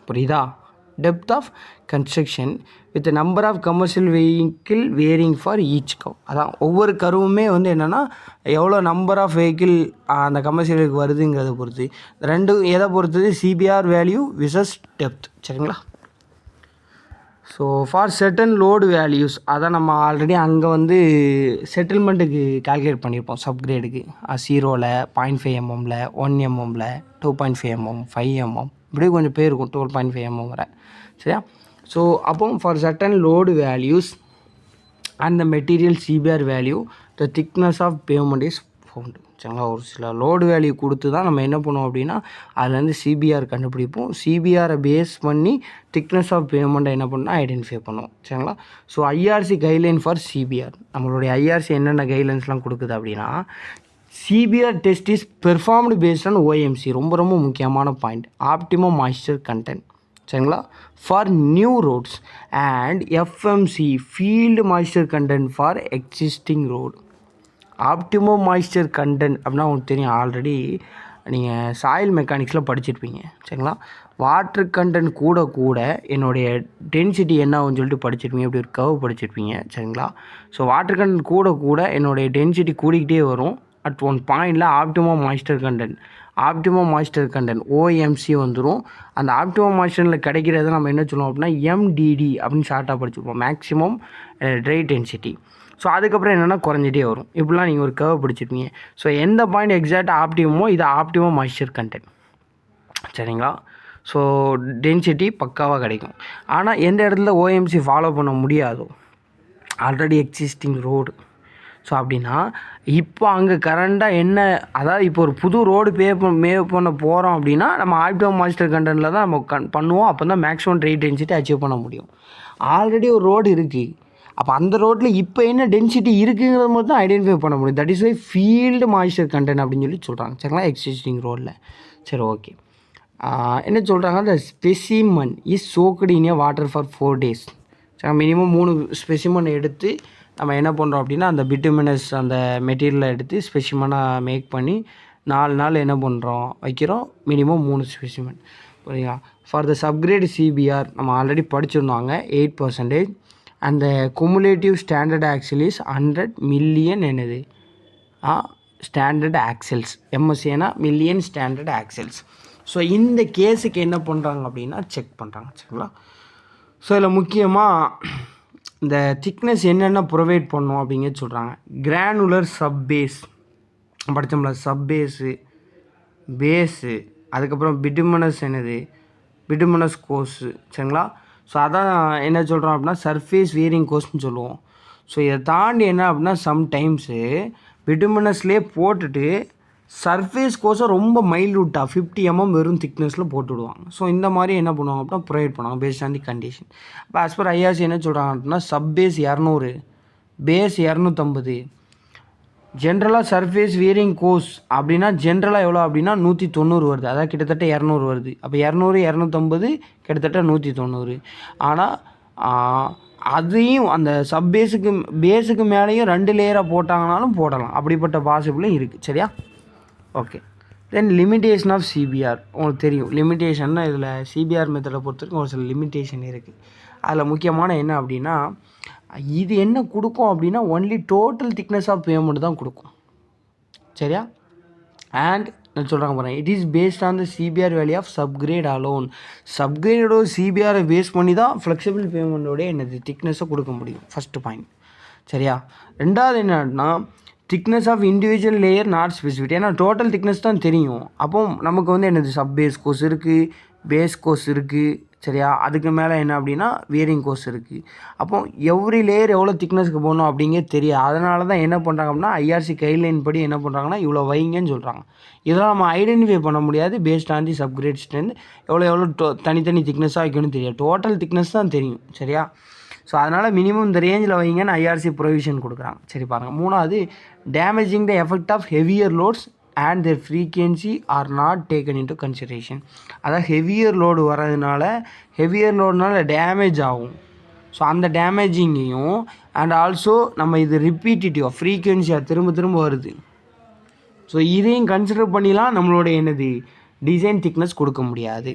புரியுதா? Depth of construction with number of commercial vehicle varying for each curve. அதான் ஒவ்வொரு கர்வுமே வந்து என்னென்னா எவ்வளோ நம்பர் ஆஃப் வெஹிக்கிள் அந்த கமர்ஷியலுக்கு வருதுங்கிறத பொறுத்து. ரெண்டு எதை பொறுத்தது? CBR value versus depth. சரிங்களா. So for certain load values அதான் நம்ம ஆல்ரெடி அங்கே வந்து செட்டில்மெண்ட்டுக்கு கால்குலேட் பண்ணியிருப்போம் சப்கிரேடுக்கு. 0ல் 0.5 mmல 1 mmல 2.5 mm 5 mm இப்படியே கொஞ்சம் பேர் இருக்கும் 12.5 mm வரை. சரியா. ஸோ அப்போ for certain load values and the material CBR value the thickness of pavement is found. சரிங்களா. ஒரு சில லோடு வேல்யூ கொடுத்து தான் நம்ம என்ன பண்ணுவோம் அப்படின்னா அதுலேருந்து சிபிஆர் கண்டுபிடிப்போம். சிபிஆரை பேஸ் பண்ணி திக்னஸ் ஆஃப் பேமெண்ட்டை என்ன பண்ணால் ஐடென்டிஃபை பண்ணுவோம். சரிங்களா. So IRC guideline for CBR, நம்மளுடைய ஐஆர்சி என்னென்ன கைட்லைன்ஸ்லாம் கொடுக்குது அப்படின்னா CBR test is performed based on OMC. ரொம்ப ரொம்ப முக்கியமான பாயிண்ட், ஆப்டிமம் மாய்ஸ்சர் கண்டென்ட். சரிங்களா. For new roads and FMC field moisture content for existing road. Optimum moisture content அப்படின்னா உங்களுக்கு தெரியும், ஆல்ரெடி நீங்கள் சாயில் மெக்கானிக்ஸில் படிச்சிருப்பீங்க. சரிங்களா. வாட்ரு கண்டென்ட் கூட கூட என்னுடைய டென்சிட்டி என்ன ஆகும்னு சொல்லிட்டு படிச்சிருப்பீங்க. இப்படி ஒரு கர்வ் படிச்சிருப்பீங்க. சரிங்களா. ஸோ வாட்ரு கண்டென்ட் கூட கூட என்னுடைய டென்சிட்டி கூடிக்கிட்டே வரும். அட் ஒன் பாயிண்டில் ஆப்டிமம் மாய்ஸ்டர் கண்டென்ட் ஓஎம்சி வந்துடும். அந்த ஆப்டிமம் மாய்ஸ்டரில் கிடைக்கிறத நம்ம என்ன சொல்லுவோம் அப்படின்னா எம்டிடி அப்படின்னு ஷார்ட்டாக படிச்சுப்போம், மேக்ஸிமம் ட்ரை டென்சிட்டி. ஸோ அதுக்கப்புறம் என்னென்னா குறைஞ்சிட்டே வரும். இப்படிலாம் நீங்கள் ஒரு கர்வ் பிடிச்சிருப்பீங்க. ஸோ எந்த பாயிண்ட் எக்ஸாக்டாக ஆப்டிமமோ இது ஆப்டிமம் மாய்ஸ்டர் கண்டென்ட், சரிங்களா? ஸோ டென்சிட்டி பக்காவாக கிடைக்கும். ஆனால் எந்த இடத்துல ஓஎம்சி ஃபாலோ பண்ண முடியாதோ, ஆல்ரெடி எக்ஸிஸ்டிங் ரோடு. ஸோ அப்படின்னா இப்போ அங்கே கரண்டாக என்ன, அதாவது இப்போ ஒரு புது ரோடு மேவ் பண்ண போகிறோம் அப்படின்னா நம்ம ஆப்டிமம் மாய்ஸ்டர் கண்டென்ட்டில் தான் நம்ம பண்ணுவோம். அப்போ தான் மேக்ஸிமம் ட்ரை டென்சிட்டி அச்சீவ் பண்ண முடியும். ஆல்ரெடி ஒரு ரோடு இருக்குது, அப்போ அந்த ரோட்டில் இப்போ என்ன டென்சிட்டி இருக்குங்கிறது மட்டும் தான் ஐடென்டிஃபை பண்ண முடியும். That is why field moisture content அப்படின்னு சொல்லி சொல்கிறாங்க, சரிங்களா? எக்ஸிஸ்டிங் ரோடில். சரி, ஓகே. என்ன சொல்கிறாங்க, அந்த specimen is soaked in A water for 4 days. சரி, மினிமம் 3 ஸ்பெசிமன் எடுத்து நம்ம என்ன பண்ணுறோம் அப்படின்னா அந்த பிட்டுமினஸ் அந்த மெட்டீரியலை எடுத்து ஸ்பெசிமனாக மேக் பண்ணி 4 நாள் என்ன பண்ணுறோம் வைக்கிறோம், மினிமம் 3 ஸ்பெசிமன், புரியுங்களா? ஃபார் த சப்கிரேட் சிபிஆர் நம்ம ஆல்ரெடி படிச்சிருந்தாங்க 8%. அந்த cumulative standard axle is 100 million என்னது ஸ்டாண்டர்ட் ஆக்சல்ஸ், எம்எஸ்ஏனா மில்லியன் ஸ்டாண்டர்ட் ஆக்சல்ஸ். ஸோ இந்த கேஸுக்கு என்ன பண்ணுறாங்க அப்படின்னா செக் பண்ணுறாங்க, சரிங்களா? ஸோ இதில் முக்கியமாக இந்த திக்னஸ் என்னென்ன ப்ரொவைட் பண்ணும் அப்படிங்கிறது சொல்கிறாங்க. கிரானுலர் சப்பேஸ் படித்தோம்ல, சப்பேஸு பேஸு, அதுக்கப்புறம் பிட்டுமினஸ் என்னது பிட்டுமினஸ் கோஸு, சரிங்களா? ஸோ அதான் என்ன சொல்கிறோம் அப்படின்னா சர்ஃபேஸ் வேரிங் கோஸ்ன்னு சொல்லுவோம். ஸோ இதை தாண்டி என்ன அப்படின்னா சம்டைம்ஸு பிட்டுமினஸ்லேயே போட்டுட்டு சர்ஃபேஸ் கோஸை ரொம்ப மைல்யூட்டாக 50 mm வெறும் திக்னஸில் போட்டுவிடுவாங்க. ஸோ இந்த மாதிரி என்ன பண்ணுவாங்க அப்படின்னா ப்ரொவைட் பண்ணுவாங்க பேஸ்ட் ஆன் தி கண்டிஷன். இப்போ ஆஸ் பர் ஐஆர்சி என்ன சொல்கிறாங்க அப்படின்னா சப்பேஸ் 200, பேஸ் 250. ஜென்ரலாக சர்ஃபேஸ் வேரிங் கோஸ் அப்படின்னா ஜென்ரலாக எவ்வளோ அப்படின்னா 190 வருது, அதாவது கிட்டத்தட்ட 200 வருது. அப்போ 200 250 கிட்டத்தட்ட 190. ஆனால் அதையும் அந்த பேஸுக்கு மேலேயும் 2 லேயராக போட்டாங்கனாலும் போடலாம், அப்படிப்பட்ட பாசிபிளும் இருக்குது, சரியா? Okay. Then limitation of CBR உங்களுக்கு தெரியும். லிமிட்டேஷன்னா இதில் சிபிஆர் மெத்தடை பொறுத்த வரைக்கும் ஒரு சில லிமிட்டேஷன் இருக்குது. அதில் முக்கியமான என்ன அப்படின்னா இது என்ன கொடுக்கும் அப்படின்னா only total thickness of pavement தான் கொடுக்கும், சரியா? அண்ட் நான் சொல்கிறாங்க பாருங்கள், it is based on the CBR value of subgrade alone. சப்கிரேடோட சிபிஆரை பேஸ் பண்ணி தான் ஃப்ளெக்சிபிள் பேமெண்ட்டோடைய என்னது திக்னஸை கொடுக்க முடியும், ஃபஸ்ட்டு பாயிண்ட், சரியா? ரெண்டாவது என்னன்னா thickness of individual layer not specific. ஏன்னா டோட்டல் திக்னஸ் தான் தெரியும். அப்போ நமக்கு வந்து என்னது சப் பேஸ் கோர்ஸ் இருக்குது, பேஸ் கோர்ஸ் இருக்குது, சரியா? அதுக்கு மேலே என்ன அப்படின்னா வேரிங் கோர்ஸ் இருக்குது. அப்போ எவ்ரி லேயர் எவ்வளோ திக்னஸ்க்கு போகணும் அப்படிங்கிறது தெரியும். அதனால தான் என்ன பண்ணுறாங்க அப்படின்னா ஐஆர்சி கைட்லைன் படி என்ன பண்ணுறாங்கன்னா இவ்வளோ வைங்கன்னு சொல்கிறாங்க. இதெல்லாம் நம்ம ஐடென்டிஃபை பண்ண முடியாது paste on the subgrade strength. எவ்வளோ தனித்தனி திக்னஸாக வைக்கணும்னு தெரியாது, டோட்டல் திக்னஸ் தான் தெரியும், சரியா? ஸோ அதனால் மினிமம் இந்த ரேஞ்சில் வைங்கன்னு ஐஆர்சி ப்ரொவிஷன் கொடுக்குறாங்க. சரி பாருங்கள். மூணாவது damaging the effect of heavier loads and their frequency are not taken into consideration. அதாவது ஹெவியர் லோடு வர்றதுனால ஹெவியர் லோடுனால டேமேஜ் ஆகும். ஸோ அந்த டேமேஜிங்கையும் அண்ட் ஆல்சோ நம்ம இது ரிப்பீட்டிட்டிவாக ஃப்ரீக்வன்சியாக திரும்ப வருது. ஸோ இதையும் கன்சிடர் பண்ணிலாம் நம்மளோட என்னது டிசைன் திக்னஸ் கொடுக்க முடியாது.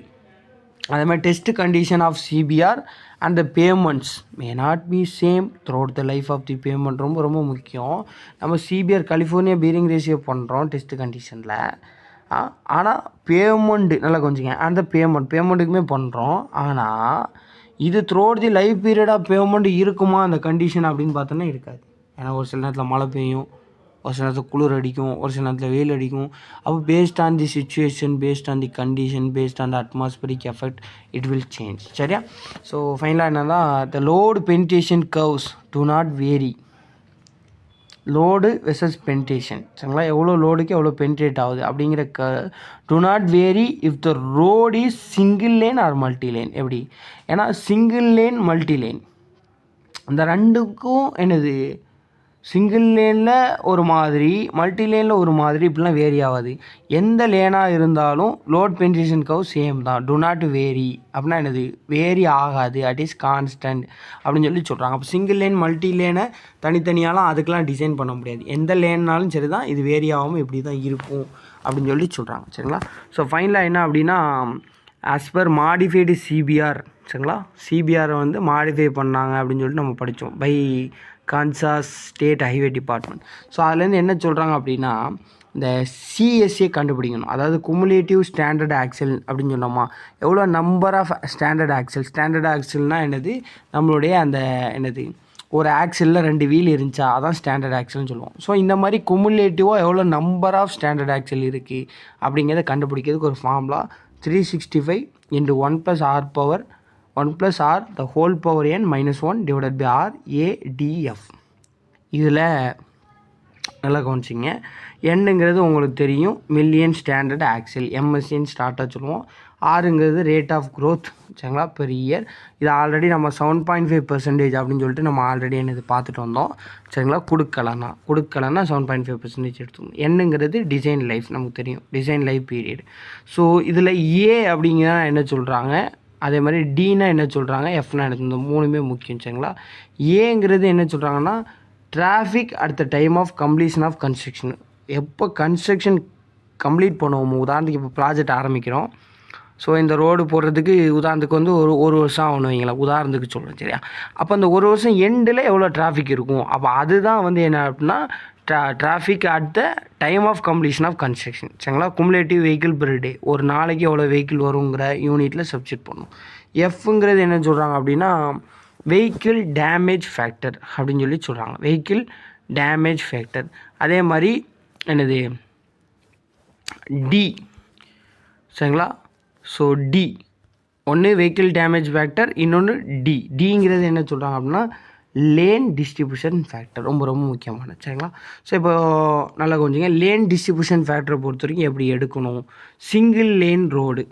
அதே மாதிரி test condition of CBR and the pavements may not be same throughout the life of the pavement. ரொம்ப முக்கியம். நம்ம சிபிஆர் கலிஃபோர்னியா பீரிங் ரேஷியோ பண்ணுறோம் டெஸ்ட் கண்டிஷனில். ஆனால் பேமெண்ட்டு நல்லா கொஞ்சிங்க, அந்த பேமெண்ட்டுக்குமே பண்ணுறோம். ஆனால் இது throughout the life period of pavement இருக்குமா அந்த கண்டிஷன் அப்படின்னு பார்த்தோன்னா இருக்காது. ஏன்னா ஒரு சில நேரத்தில் மழை பெய்யும், ஒரு சில நேரத்தில் குளிர் அடிக்கும், ஒரு சில நேரத்தில் வெயில் அடிக்கும். அப்போ based on the situation, based on the condition, based on the atmospheric effect it will change, சரியா? ஸோ ஃபைனலாக என்னன்னா the load penetration curves do not vary. Load versus penetration, சரிங்களா? எவ்வளோ லோடுக்கு எவ்வளோ பெனிட்ரேட் ஆகுது அப்படிங்கிற do not vary if the road is single lane or multi lane. எப்படி? ஏன்னா சிங்கிள் லேன் மல்டி லேன் அந்த ரெண்டுக்கும் என்னது சிங்கிள் லேனில் ஒரு மாதிரி, மல்டி லேனில் ஒரு மாதிரி, இப்படிலாம் வேரி ஆகாது. எந்த லேனாக இருந்தாலும் லோட் பெனிட்ரேஷன் கர்வ் சேம் தான். டு நாட் வேரி அப்படின்னா என்னது? வேரி ஆகாது, அட் இஸ் கான்ஸ்டன்ட் அப்படின்னு சொல்லி சொல்கிறாங்க. அப்போ சிங்கிள் லேன் மல்டி லேனை தனித்தனியாலாம் அதுக்கெலாம் டிசைன் பண்ண முடியாது. எந்த லேன்னாலும் சரி தான், இது வேரி ஆகாமல் இப்படி தான் இருக்கும் அப்படின்னு சொல்லி சொல்கிறாங்க, சரிங்களா? ஸோ ஃபைனலாக என்ன அப்படின்னா ஆஸ் பர் மாடிஃபைடு சிபிஆர், சரிங்களா? சிபிஆரை வந்து மாடிஃபை பண்ணாங்க அப்படின்னு சொல்லிட்டு நம்ம படித்தோம் by Kansas State Highway Department. So அதுலேருந்து என்ன சொல்கிறாங்க அப்படின்னா இந்த சிஎஸ்ஏ கண்டுபிடிக்கணும். அதாவது குமுலேட்டிவ் ஸ்டாண்டர்ட் ஆக்சல் அப்படின்னு சொன்னோமா, எவ்வளோ number of standard axle. Standard ஆக்சல்னால் என்னது, நம்மளுடைய அந்த என்னது ஒரு ஆக்சலில் 2 வீல் இருந்துச்சா அதான் ஸ்டாண்டர்ட் ஆக்சல்னு சொல்லுவோம். ஸோ இந்த மாதிரி குமுலேட்டிவாக எவ்வளோ நம்பர் ஆஃப் ஸ்டாண்டர்ட் ஆக்சல் இருக்குது அப்படிங்கிறத கண்டுபிடிக்கிறதுக்கு ஒரு formula 365 × 1 + r the whole power n -1 divided by r ADF. இதில் நல்லா கவனிச்சிங்க, என்னங்கிறது உங்களுக்கு தெரியும், மில்லியன் ஸ்டாண்டர்ட் ஆக்சல், எம்எஸ்சின்னு ஸ்டார்ட்டாக சொல்லுவோம். ஆறுங்கிறது ரேட் ஆஃப் க்ரோத், சரிங்களா, பெர் இயர். இது ஆல்ரெடி நம்ம 7.5% அப்படின்னு சொல்லிட்டு நம்ம ஆல்ரெடி என்னது பார்த்துட்டு வந்தோம், சரிங்களா. கொடுக்கலன்னா 7.5% எடுத்துக்கணும். என்னங்கிறது டிசைன் லைஃப், நமக்கு தெரியும், டிசைன் லைஃப் பீரியட். ஸோ இதில் ஏ அப்படிங்கிற என்ன சொல்கிறாங்க, அதே மாதிரி டினா என்ன சொல்கிறாங்க, எஃப்னா என்ன, இந்த 3மே முக்கியம், சரிங்களா. ஏங்கிறது என்ன சொல்கிறாங்கன்னா traffic at the time of completion of construction. எப்போ கன்ஸ்ட்ரக்ஷன் கம்ப்ளீட் பண்ணுவோம், உதாரணத்துக்கு இப்போ ப்ராஜெக்ட் ஆரம்பிக்கிறோம். ஸோ இந்த ரோடு போடுறதுக்கு உதாரணத்துக்கு வந்து ஒரு வருஷம் ஆகணும் வைங்களா, உதாரணத்துக்கு சொல்கிறேன், சரியா. அப்போ அந்த ஒரு வருஷம் எண்டில் எவ்வளோ டிராஃபிக் இருக்கும், அப்போ அதுதான் வந்து என்ன அப்படின்னா traffic at the time of completion of construction, சரிங்களா. குமுலேட்டிவ் வெஹிக்கிள் பெர் டே, ஒரு நாளைக்கு எவ்வளோ வெஹிக்கிள் வருங்கிற யூனிட்டில் சப்ஸ்டிட் பண்ணணும். எஃப்ங்கிறது என்ன சொல்கிறாங்க அப்படின்னா வெஹிக்கிள் டேமேஜ் ஃபேக்டர் அப்படின்னு சொல்லி சொல்கிறாங்க, வெஹிக்கிள் டேமேஜ் ஃபேக்டர். அதே மாதிரி என்னது டி, சரிங்களா. ஸோ டி ஒன்று வெஹிக்கிள் டேமேஜ் ஃபேக்டர், இன்னொன்று டிங்கிறது என்ன சொல்கிறாங்க அப்படின்னா லேன் டிஸ்ட்ரிபியூஷன் ஃபேக்டர், ரொம்ப ரொம்ப முக்கியமான, சரிங்களா. ஸோ இப்போ நல்லா கொஞ்சம் லேன் டிஸ்ட்ரிபியூஷன் ஃபேக்டரை பொறுத்த வரைக்கும் எப்படி எடுக்கணும், சிங்கிள் லேன் ரோடு,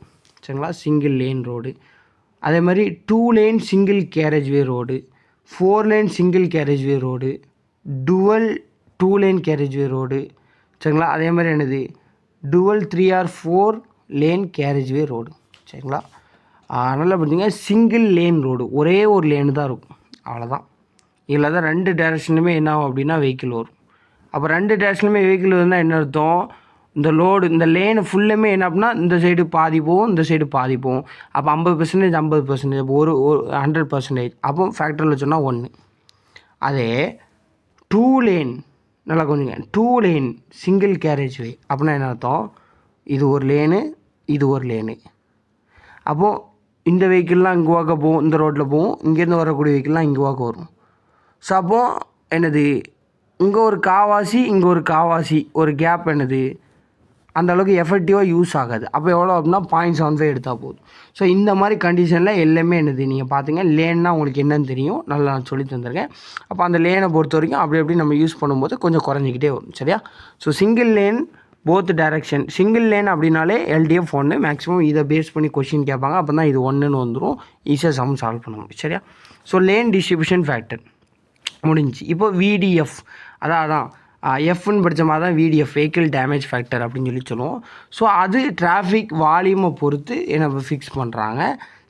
சரிங்களா, சிங்கிள் லேன் ரோடு. அதே மாதிரி 2 lane single carriageway road, 4 lane single carriageway road, dual 2 lane carriageway road, சரிங்களா. அதே மாதிரி என்னது dual 3 or 4 lane carriageway road, சரிங்களா. நல்லா பார்த்தீங்க, சிங்கிள் லேன் ரோடு, ஒரே ஒரு லேனு தான் இருக்கும், அவ்வளோதான். இதில் தான் 2 டேரக்ஷனுமே என்ன ஆகும் அப்படின்னா வெஹிக்கிள் வரும். அப்போ 2 டேரக்ஷனுமே வெஹிக்கிள் இருந்தால் என்ன அர்த்தம், இந்த லோடு இந்த லேனு ஃபுல்லுமே என்ன அப்படின்னா இந்த சைடு பாதி போகும், இந்த சைடு பாதி போகும். அப்போ 50%, 50%, ஒரு 100%. அப்போ ஃபேக்டரியில் சொன்னால் 1. அதே 2 லேன், நல்லா கொஞ்சங்க, 2 லேன் சிங்கிள் கேரேஜ்வே அப்படின்னா என்ன அர்த்தம், இது ஒரு லேனு, இது ஒரு லேனு. அப்போது இந்த வெஹிக்கிள்லாம் இங்கே வாக்க போகும், இந்த ரோட்டில் போகும், இங்கேருந்து வரக்கூடிய வெஹிக்கிள்லாம் இங்கே வாக்க வரும். ஸோ அப்போது என்னது இங்கே ஒரு காவாசி, இங்கே ஒரு காவாசி, ஒரு கேப் என்னது அந்தளவுக்கு எஃபெக்டிவாக யூஸ் ஆகாது. அப்போ எவ்வளோ அப்படின்னா 0.75 எடுத்தால் போதும். ஸோ இந்த மாதிரி கண்டிஷனில் எல்லாமே என்னது நீங்கள் பார்த்துங்க, லேன்னா உங்களுக்கு என்னன்னு தெரியும், நல்லா நான் சொல்லி தந்திருக்கேன். அப்போ அந்த லேனை பொறுத்த வரைக்கும் அப்படி நம்ம யூஸ் பண்ணும்போது கொஞ்சம் குறைஞ்சிக்கிட்டே வரும், சரியா. So single lane both direction, single lane அப்படின்னாலே எல்டிஎஃப் 1 மேக்ஸிமம், இதை பேஸ் பண்ணி கொஷின் கேட்பாங்க. அப்போ தான் இது 1ன்னு வந்துடும், ஈஸியாக சம் சால்வ் பண்ண முடியும், சரியா. ஸோ லேன் டிஸ்ட்ரிபியூஷன் ஃபேக்டர் முடிஞ்சு. இப்போ விடிஎஃப், அதான் எஃப்னு படித்த மாதிரி தான் விடிஎஃப், வெஹிக்கிள் டேமேஜ் ஃபேக்டர் அப்படின்னு சொல்லி சொல்லுவோம். ஸோ அது டிராஃபிக் வால்யூமை பொறுத்து என்ன ஃபிக்ஸ் பண்ணுறாங்க.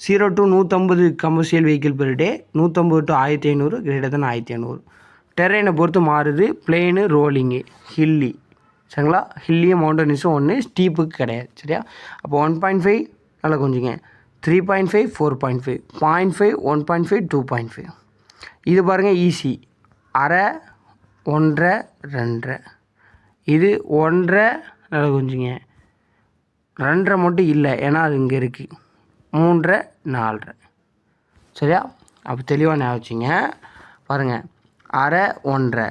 0 to 150 commercial vehicle per day, 150 to 1500, > 1500. டெரெயினை பொறுத்து மாறுது, பிளெயினு, ரோலிங்கு, ஹில்லி, சரிங்களா. ஹில்லியும் மவுண்டனிஸும் ஒன்று, ஸ்டீப்புக்கு கிடையாது, சரியா. அப்போ 1.5 நல்லா கொஞ்சங்க, 3.5 4.5, 0.5 1.5 2.5. இது பாருங்கள் ஈஸி, அரை 1.5 2.5. இது 1.5 நல்லா கொஞ்சங்க, 2.5 மட்டும் இல்லை, ஏன்னா அது இங்கே இருக்குது, 3.5 4.5, சரியா. அப்போ தெளிவாக ஞாபகம் வச்சுங்க, பாருங்கள் அரை 1.5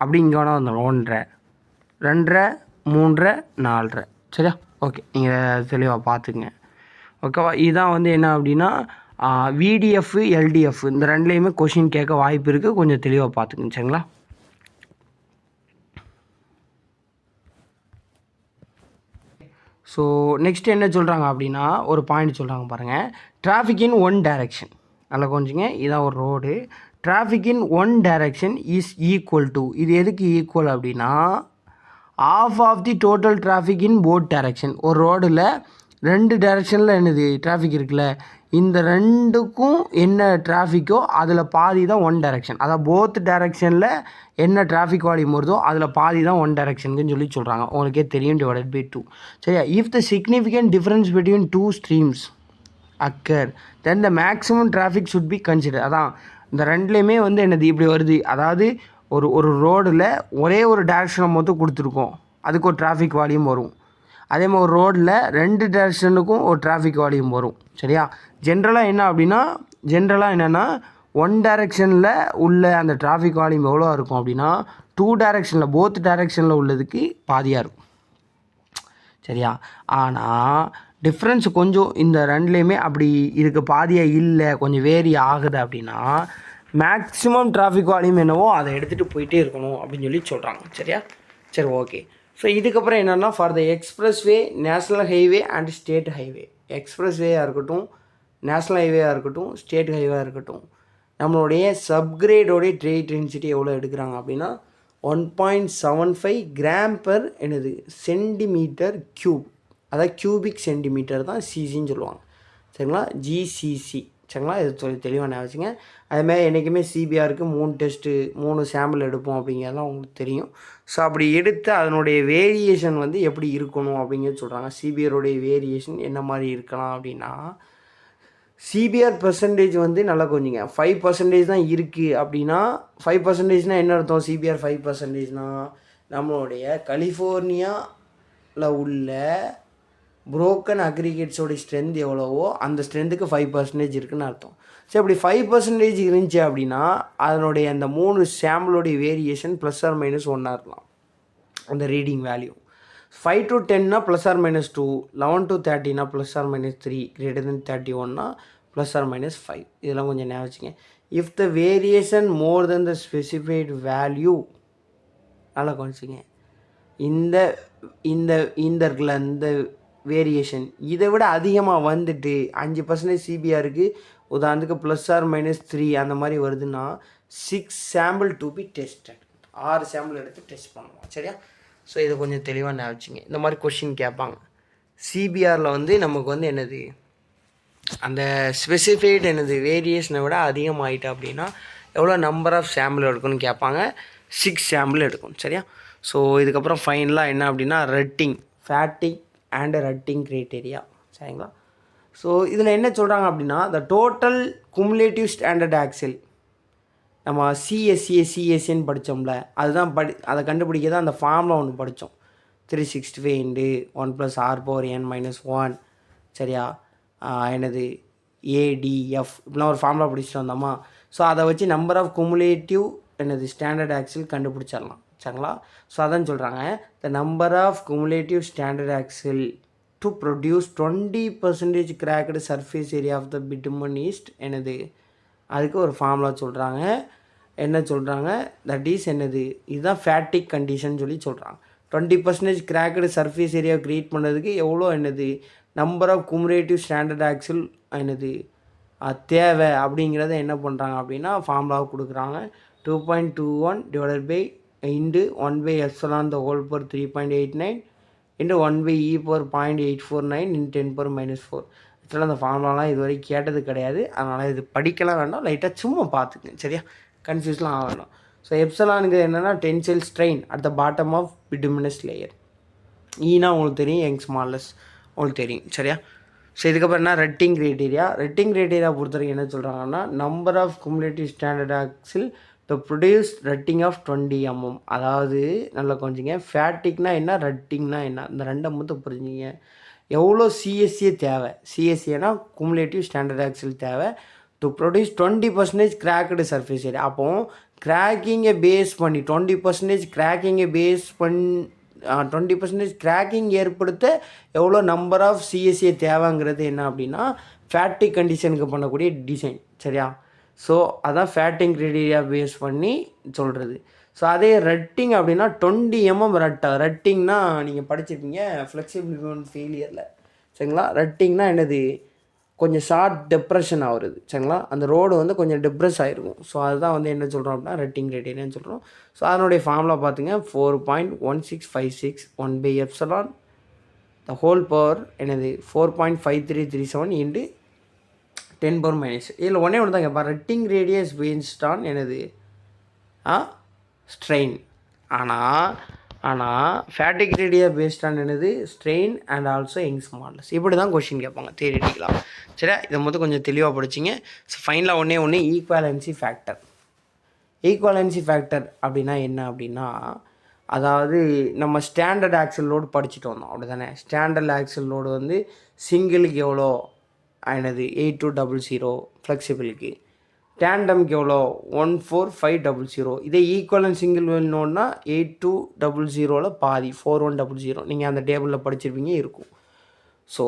அப்படி இங்கே வேணால் வந்துடும், 1.5 2.5 3.5 4.5, சரியா. ஓகே, நீங்கள் தெளிவாக பார்த்துக்குங்க, ஓகேவா. இதுதான் வந்து என்ன அப்படின்னா விடிஎஃப் எல்டிஎஃப் இந்த ரெண்டுலேயுமே கொஷின் கேட்க வாய்ப்பு இருக்குது, கொஞ்சம் தெளிவாக பார்த்துக்குங்க, சரிங்களா. ஸோ நெக்ஸ்ட் என்ன சொல்கிறாங்க அப்படின்னா ஒரு பாயிண்ட் சொல்கிறாங்க பாருங்கள், டிராஃபிக் இன் 1 டைரக்ஷன், நல்லா கொஞ்சங்க, இதான் ஒரு road, traffic in 1 direction is equal to, இது எதுக்கு ஈக்குவல் அப்படின்னா half of the total traffic in both direction. ஒரு ரோடில் 2 டைரக்ஷனில் என்னது டிராஃபிக் இருக்குல்ல, இந்த 2க்கும் என்ன டிராஃபிக்கோ அதில் பாதி தான் 1 டைரக்ஷன். அதாவது போத் டைரக்ஷனில் என்ன டிராஃபிக் வால்யூம் வருதோ அதில் பாதி தான் 1 டைரக்ஷனுக்குன்னு சொல்லி சொல்கிறாங்க, உங்களுக்கே தெரியும், /2. சரியா. If the significant difference between 2 streams occur then the maximum traffic should be consider. அதான் இந்த ரெண்டுலேயுமே வந்து என்னது இப்படி வருது. அதாவது ஒரு ரோடில் ஒரே ஒரு டேரக்ஷனில் மொத்தம் கொடுத்துருக்கோம், அதுக்கு ஒரு டிராஃபிக் வால்யூம் வரும். அதே மாதிரி ஒரு ரோடில் 2 டேரக்ஷனுக்கும் ஒரு டிராஃபிக் வால்யூம் வரும். சரியா? ஜென்ரலாக என்னென்னா 1 டேரக்ஷனில் உள்ள அந்த டிராஃபிக் வால்யூம் எவ்வளோ இருக்கும் அப்படின்னா 2 டேரக்ஷனில் போத் டேரக்ஷனில் உள்ளதுக்கு பாதியாக இருக்கும். சரியா? ஆனால் டிஃப்ரென்ஸ் கொஞ்சம் இந்த ரெண்டுலேயுமே அப்படி இருக்க பாதியாக இல்லை, கொஞ்சம் வேரி ஆகுது அப்படின்னா மேக்ஸிமம் டிராஃபிக் வால்யூம் என்னவோ அதை எடுத்துகிட்டு போயிட்டே இருக்கணும் அப்படின்னு சொல்லி சொல்கிறாங்க. சரியா? சரி, ஓகே. ஸோ இதுக்கப்புறம் என்னென்னா for the expressway, national highway and state highway. எக்ஸ்பிரஸ்வேயாக இருக்கட்டும், நேஷ்னல் ஹைவேயாக இருக்கட்டும், ஸ்டேட் ஹைவேயாக இருக்கட்டும், நம்மளுடைய சப்கிரேடோடைய ட்ரேட் டென்சிட்டி எவ்வளோ எடுக்கிறாங்க அப்படின்னா 1.75 கிராம் பெர் சென்டிமீட்டர் க்யூப். அதாவது கியூபிக் சென்டிமீட்டர் தான் சிசின்னு சொல்லுவாங்க. சரிங்களா? ஜிசிசி. சரிங்களா? இது தெளிவாக நான் வச்சுங்க. அதுமாதிரி என்றைக்குமே சிபிஆருக்கு 3 சாம்பிள் எடுப்போம் அப்படிங்கிறதுலாம் உங்களுக்கு தெரியும். ஸோ அப்படி எடுத்து அதனுடைய வேரியேஷன் வந்து எப்படி இருக்கணும் அப்படிங்கிறது சொல்கிறாங்க. சிபிஆருடைய வேரியேஷன் என்ன மாதிரி இருக்கலாம் அப்படின்னா, சிபிஆர் பர்சன்டேஜ் வந்து நல்லா கொஞ்சிங்க 5% தான் இருக்குது அப்படின்னா, 5%னால் என்ன அர்த்தம்? சிபிஆர் 5%னால் நம்மளுடைய கலிஃபோர்னியாவில் உள்ள புரோக்கன் அக்ரிகேட்ஸோடைய ஸ்ட்ரென்த் எவ்வளவோ அந்த ஸ்ட்ரென்த்துக்கு 5% இருக்குதுன்னு அர்த்தம். ஸோ இப்படி 5% இருந்துச்சு அப்படின்னா அதனுடைய அந்த 3 சாம்பிளோடைய வேரியேஷன் +or-1 இருக்கலாம். அந்த reading value 5 to 10னா +or-2, 11 to 30னா +or-3, greater than 31னா +or-5. இதெல்லாம் கொஞ்சம் ஞாபகம் வச்சுங்க. If the variation more then the specified value, நல்லா கொஞ்சிங்க, இந்த இந்த இந்த இருக்குல்ல இந்த வேரியேஷன் இதை விட அதிகமாக வந்துட்டு 5% சிபிஆருக்கு உதாரணத்துக்கு +or-3 அந்த மாதிரி வருதுன்னா 6 sample to be tested. 6 sample எடுத்து டெஸ்ட் பண்ணுவோம். சரியா? ஸோ இதை கொஞ்சம் தெளிவாக நான் வச்சுங்க. இந்த மாதிரி கொஷின் கேட்பாங்க. சிபிஆரில் வந்து நமக்கு வந்து என்னது அந்த ஸ்பெசிஃபைடு என்னது வேரியேஷனை விட அதிகமாகிட்டு அப்படின்னா எவ்வளோ நம்பர் ஆஃப் சாம்பிள் எடுக்கணும்னு கேட்பாங்க. 6 சாம்பிள் எடுக்கணும். சரியா? ஸோ இதுக்கப்புறம் ஃபைனலாக என்ன அப்படின்னா red ink, fatigue and red ink criteria. சரிங்களா? ஸோ இதில் என்ன சொல்கிறாங்க அப்படின்னா the total cumulative standard axial, நம்ம சிஎஸ்சின்னு படித்தோம்ல, அதுதான் அதை கண்டுபிடிக்க தான் அந்த ஃபார்மில் ஒன்று படித்தோம். 365 × 1 + r⁻n-1. சரியா? என்னது ஏடிஎஃப் இப்படிலாம் ஒரு ஃபார்முலா படிச்சுட்டு வந்தோமா. ஸோ அதை வச்சு நம்பர் ஆஃப் குமுலேட்டிவ் என்னது ஸ்டாண்டர்ட் ஆக்சில் கண்டுபிடிச்சிடலாம். சரிங்களா? ஸோ அதான் சொல்கிறாங்க the number of cumulative standard axle to produce 20% cracked surface area of the bitumen ஈஸ்ட் என்னது அதுக்கு ஒரு ஃபார்முலா சொல்கிறாங்க. என்ன சொல்கிறாங்க? தட் இஸ் என்னது இதுதான் ஃபேட்டிக் கண்டிஷன் சொல்லி சொல்கிறாங்க. 20% கிராக்டு சர்ஃபேஸ் ஏரியா க்ரியேட் பண்ணுறதுக்கு எவ்வளோ என்னது number of cumulative standard axle என்னது தேவை அப்படிங்கிறத என்ன பண்ணுறாங்க அப்படின்னா ஃபார்முலாவை கொடுக்குறாங்க. 2.21 டிவைடட் பை × 1/ε² 3.89 × 1/e⁻0.849 × 10⁻⁴. ஆக்சுவலாக அந்த ஃபார்முலாலாம் இது வரைக்கும் கேட்டது கிடையாது. அதனால் இது படிக்கலாம் வேண்டாம், லைட்டாக சும்மா பார்த்துக்குங்க. சரியா? கன்ஃபியூஸ்லாம் ஆக வேண்டாம். ஸோ எப்சலானுங்கிறது என்னென்னா tensile strain at the bottom of bituminous layer. ஈனா உங்களுக்கு தெரியும், யங் ஸ்மாலஸ் உங்களுக்கு தெரியும். சரியா? ஸோ இதுக்கப்புறம் என்ன ரெட்டிங் க்ரைட்டீரியா பொறுத்த வரைக்கும் என்ன சொல்கிறாங்கன்னா number of cumulative standard axle to produce rutting of 20 mm. அதாவது நல்லா கொஞ்சிங்க, ஃபேட்டிக்னா என்ன, ரெட்டிங்னா என்ன, இந்த ரெண்டை மட்டும் புரிஞ்சுங்க. எவ்வளோ சிஎஸ்சியே தேவை, சிஎஸ்சினா குமுலேட்டிவ் ஸ்டாண்டர்ட் ஆக்சில் தேவை to produce 20% cracked surface area. அப்போது கிராக்கிங்கை பேஸ் பண்ணி 20% கிராக்கிங்கை பேஸ் பண்ணி 20% கிராக்கிங் ஏற்படுத்த எவ்வளோ நம்பர் ஆஃப் சிஎஸ்சியை தேவைங்கிறது என்ன அப்படின்னா ஃபேட்டிக் கண்டிஷனுக்கு பண்ணக்கூடிய டிசைன். சரியா? ஸோ அதான் ஃபேட்டிங் க்ரைட்டீரியா பேஸ் பண்ணி சொல்கிறது. ஸோ அதே ரெட்டிங் அப்படின்னா 20 mm ரெட்டிங்னா நீங்கள் படிச்சிருக்கீங்க ஃப்ளெக்சிபிள் ஃபெயிலியரில். சரிங்களா? ரெட்டிங்னா என்னது கொஞ்சம் ஷார்ட் டெப்ரெஷன் ஆகுறது. சரிங்களா? அந்த ரோடு வந்து கொஞ்சம் டிப்ரெஸ் ஆகிருக்கும். ஸோ அதுதான் வந்து என்ன சொல்கிறோம் அப்படின்னா ரெட்டிங் க்ரைட்டீரியான்னு சொல்கிறோம். ஸோ அதனுடைய ஃபார்முலா பார்த்துங்க 4.1656 1/ε த ஹோல் பவர் என்னது 4.5337 × 10⁻⁻. இதில் ஒன்றே ஒன்று தான் கேட்பா, ரெட்டிங் ரேடியஸ் பேஸ்ட் ஆன் என்னது ஸ்ட்ரெயின். ஆனால் ஆனால் ஃபேட்டிக் ரேடியா பேஸ்ட் ஆன் என்னது strain and also Young's models. இப்படி தான் கொஷின் கேட்பாங்க தியரிட்டிக்கலாக. சரியா, இதை மொத்தம் கொஞ்சம் தெளிவாக படிச்சிங்க. ஸோ ஃபைனலாக ஒன்று ஈக்குவாலன்சி ஃபேக்டர். ஈக்குவாலன்சி ஃபேக்டர் அப்படின்னா என்ன அப்படின்னா, அதாவது நம்ம ஸ்டாண்டர்ட் ஆக்சல் லோடு படிச்சுட்டு வந்தோம் அப்படி தானே. ஸ்டாண்டர்ட் ஆக்சல் லோடு வந்து சிங்கிளுக்கு எவ்வளோ ஆனது 8200 ஃப்ளெக்சிபிளுக்கு, டேண்டம்க்கு எவ்வளோ 14500. இதே ஈக்குவலன் சிங்கிள் வேணுன்னா 8200 பாதி 4100. நீங்கள் அந்த டேபிளில் படிச்சிருப்பீங்க இருக்கும். ஸோ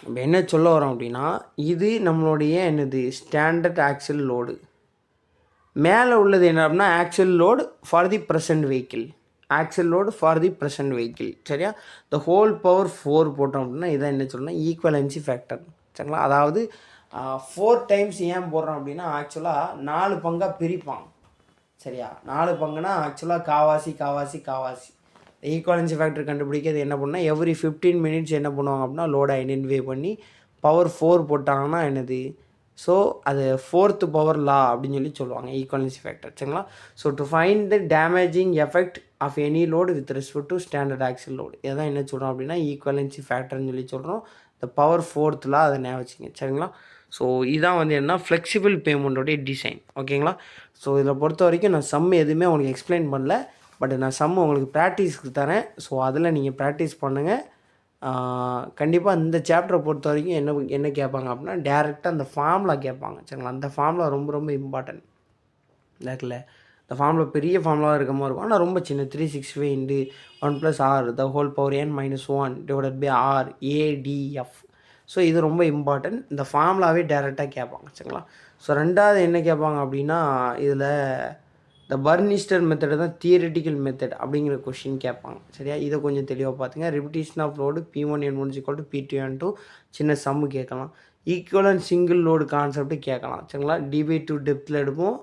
இப்போ என்ன சொல்ல வரோம் அப்படின்னா, இது நம்மளுடைய என்னது ஸ்டாண்டர்ட் ஆக்சல் லோடு. மேலே உள்ளது என்ன அப்படின்னா actual load for the present vehicle. Actual load for the present vehicle. சரியா, த ஹோல் பவர் 4 போட்டோம் அப்படின்னா இதான் என்ன சொல்லணும், ஈக்குவலன்சி ஃபேக்டர். சரிங்களா, அதாவது 4 டைம்ஸ் ஏன் போடுறோம் அப்படின்னா ஆக்சுவலாக 4 பங்காக பிரிப்பாங்க. சரியா, 4 பங்குனா ஆக்சுவலாக காவாசி. ஈக்குவலன்சி ஃபேக்டர் கண்டுபிடிக்கிறது என்ன பண்ணால் எவ்ரி 15 மினிட்ஸ் என்ன பண்ணுவாங்க அப்படின்னா லோடை ஐடென்டிஃபை பண்ணி பவர் 4 போட்டாங்கன்னா என்னது, ஸோ அது 4th பவர் லா அப்படின்னு சொல்லி சொல்லுவாங்க ஈக்குவலன்சி ஃபேக்டர். சரிங்களா, so to find the damaging effect of any load with respect to standard axle load, இதான் என்ன சொல்கிறோம் அப்படின்னா ஈக்குவலன்சி ஃபேக்டர்னு சொல்லி சொல்கிறோம். இந்த பவர் 4th லா அதை ஞாபகம் வச்சுங்க. சரிங்களா, ஸோ இதான் வந்து என்ன ஃப்ளெக்சிபிள் பேமெண்ட்டோடைய டிசைன். ஓகேங்களா, ஸோ இதில் பொறுத்த வரைக்கும் நான் சம் எதுவுமே உங்களுக்கு எக்ஸ்பிளைன் பண்ணல, பட் நான் சம் உங்களுக்கு ப்ராக்டிஸ்க்கு தரேன். ஸோ அதில் நீங்கள் ப்ராக்டிஸ் பண்ணுங்கள். கண்டிப்பாக இந்த சாப்டரை பொறுத்த வரைக்கும் என்ன கேட்பாங்க அப்படின்னா டேரெக்டாக அந்த ஃபார்முலா கேட்பாங்க. சரிங்களா, அந்த ஃபார்முலா ரொம்ப இம்பார்ட்டன்ட் இருக்குல்ல. இந்த ஃபார்முலா பெரிய ஃபார்முலாவாக இருக்க மாதிரி இருக்கும், ஆனால் ரொம்ப சின்ன 365 × 1 + r the whole power n - 1 divided by r ADF. So இது ரொம்ப இம்பார்ட்டன்ட். இந்த ஃபார்முலாவே டேரெக்டாக கேட்பாங்க. சரிங்களா, ஸோ ரெண்டாவது என்ன கேட்பாங்க அப்படின்னா இதில் இந்த பர்னிஸ்டர் மெத்தடு தான் தியரிட்டிக்கல் மெத்தட் அப்படிங்கிற கொஷின் கேட்பாங்க. சரியா, இதை கொஞ்சம் தெளிவாக பார்த்துங்க. Repetition of load P1N1 = P2N2 சின்ன சம்மு கேட்கலாம். ஈக்குவலன் சிங்கிள் லோடு கான்செப்ட்டு கேட்கலாம். சரிங்களா, D/2 டெப்த்தில் எடுப்போம்,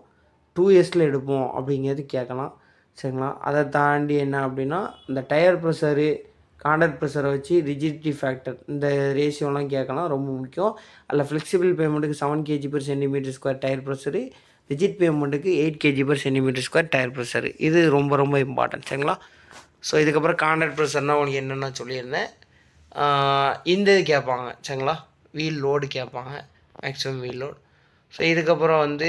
2Sல எடுப்போம் அப்படிங்கிறது கேட்கலாம். சரிங்களா, அதை தாண்டி என்ன அப்படின்னா இந்த டயர் ப்ரெஷரு கான்டாக்ட் ப்ரெஷரை வச்சு ரிஜிடிட்டி ஃபேக்டர் இந்த ரேஷியோலாம் கேட்கலாம், ரொம்ப முக்கியம். அதில் ஃப்ளெக்சிபிள் பேமெண்ட்டுக்கு 7 kg/cm² டயர் ப்ரெஷரு, ரிஜிட் பேமெண்ட்டுக்கு 8 kg/cm² டயர் ப்ரெஷரு. இது ரொம்ப இம்பார்ட்டன்ட். சரிங்களா, ஸோ இதுக்கப்புறம் கான்டாக்ட் ப்ரெஷர்னால் உங்களுக்கு என்னென்ன சொல்லியிருந்தேன். இந்த இது கேட்பாங்க. சரிங்களா, வீல் லோடு கேட்பாங்க, மேக்ஸிமம் வீல் லோடு. ஸோ இதுக்கப்புறம் வந்து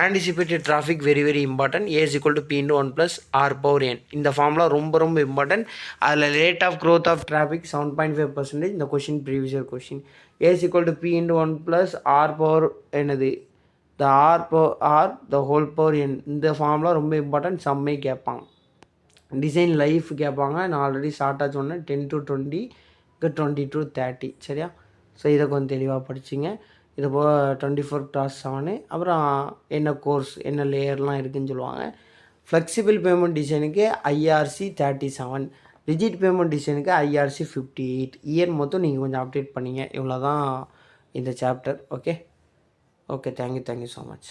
anticipated traffic very important. A = P × 1 + r⁴n. இந்த ஃபார்முலா ரொம்ப இம்பார்ட்டன்ட். அதில் rate of growth of traffic 7.5%. இந்த question previous year question. A = P × 1 + r⁴ என்னது the r the whole power n. இந்த formula ரொம்ப important, சம்மே கேட்பாங்க. டிசைன் லைஃப் கேட்பாங்க. நான் ஆல்ரெடி ஷார்ட்டாக சொன்னேன் 10 to 20 20 to 30. சரியா, ஸோ இதை கொஞ்சம் தெளிவாக படிச்சிங்க. இது போக 24/7 அப்புறம் என்ன கோர்ஸ் என்ன லேயர்லாம் இருக்குதுன்னு சொல்லுவாங்க. ஃப்ளெக்சிபிள் பேமெண்ட் டிசைனுக்கு IRC 37, ரிஜிட் பேமெண்ட் டிசைனுக்கு IRC 58. இயர் மொத்தம் நீங்கள் கொஞ்சம் அப்டேட் பண்ணிங்க. இவ்வளோ தான் இந்த chapter. Okay, thank you so much.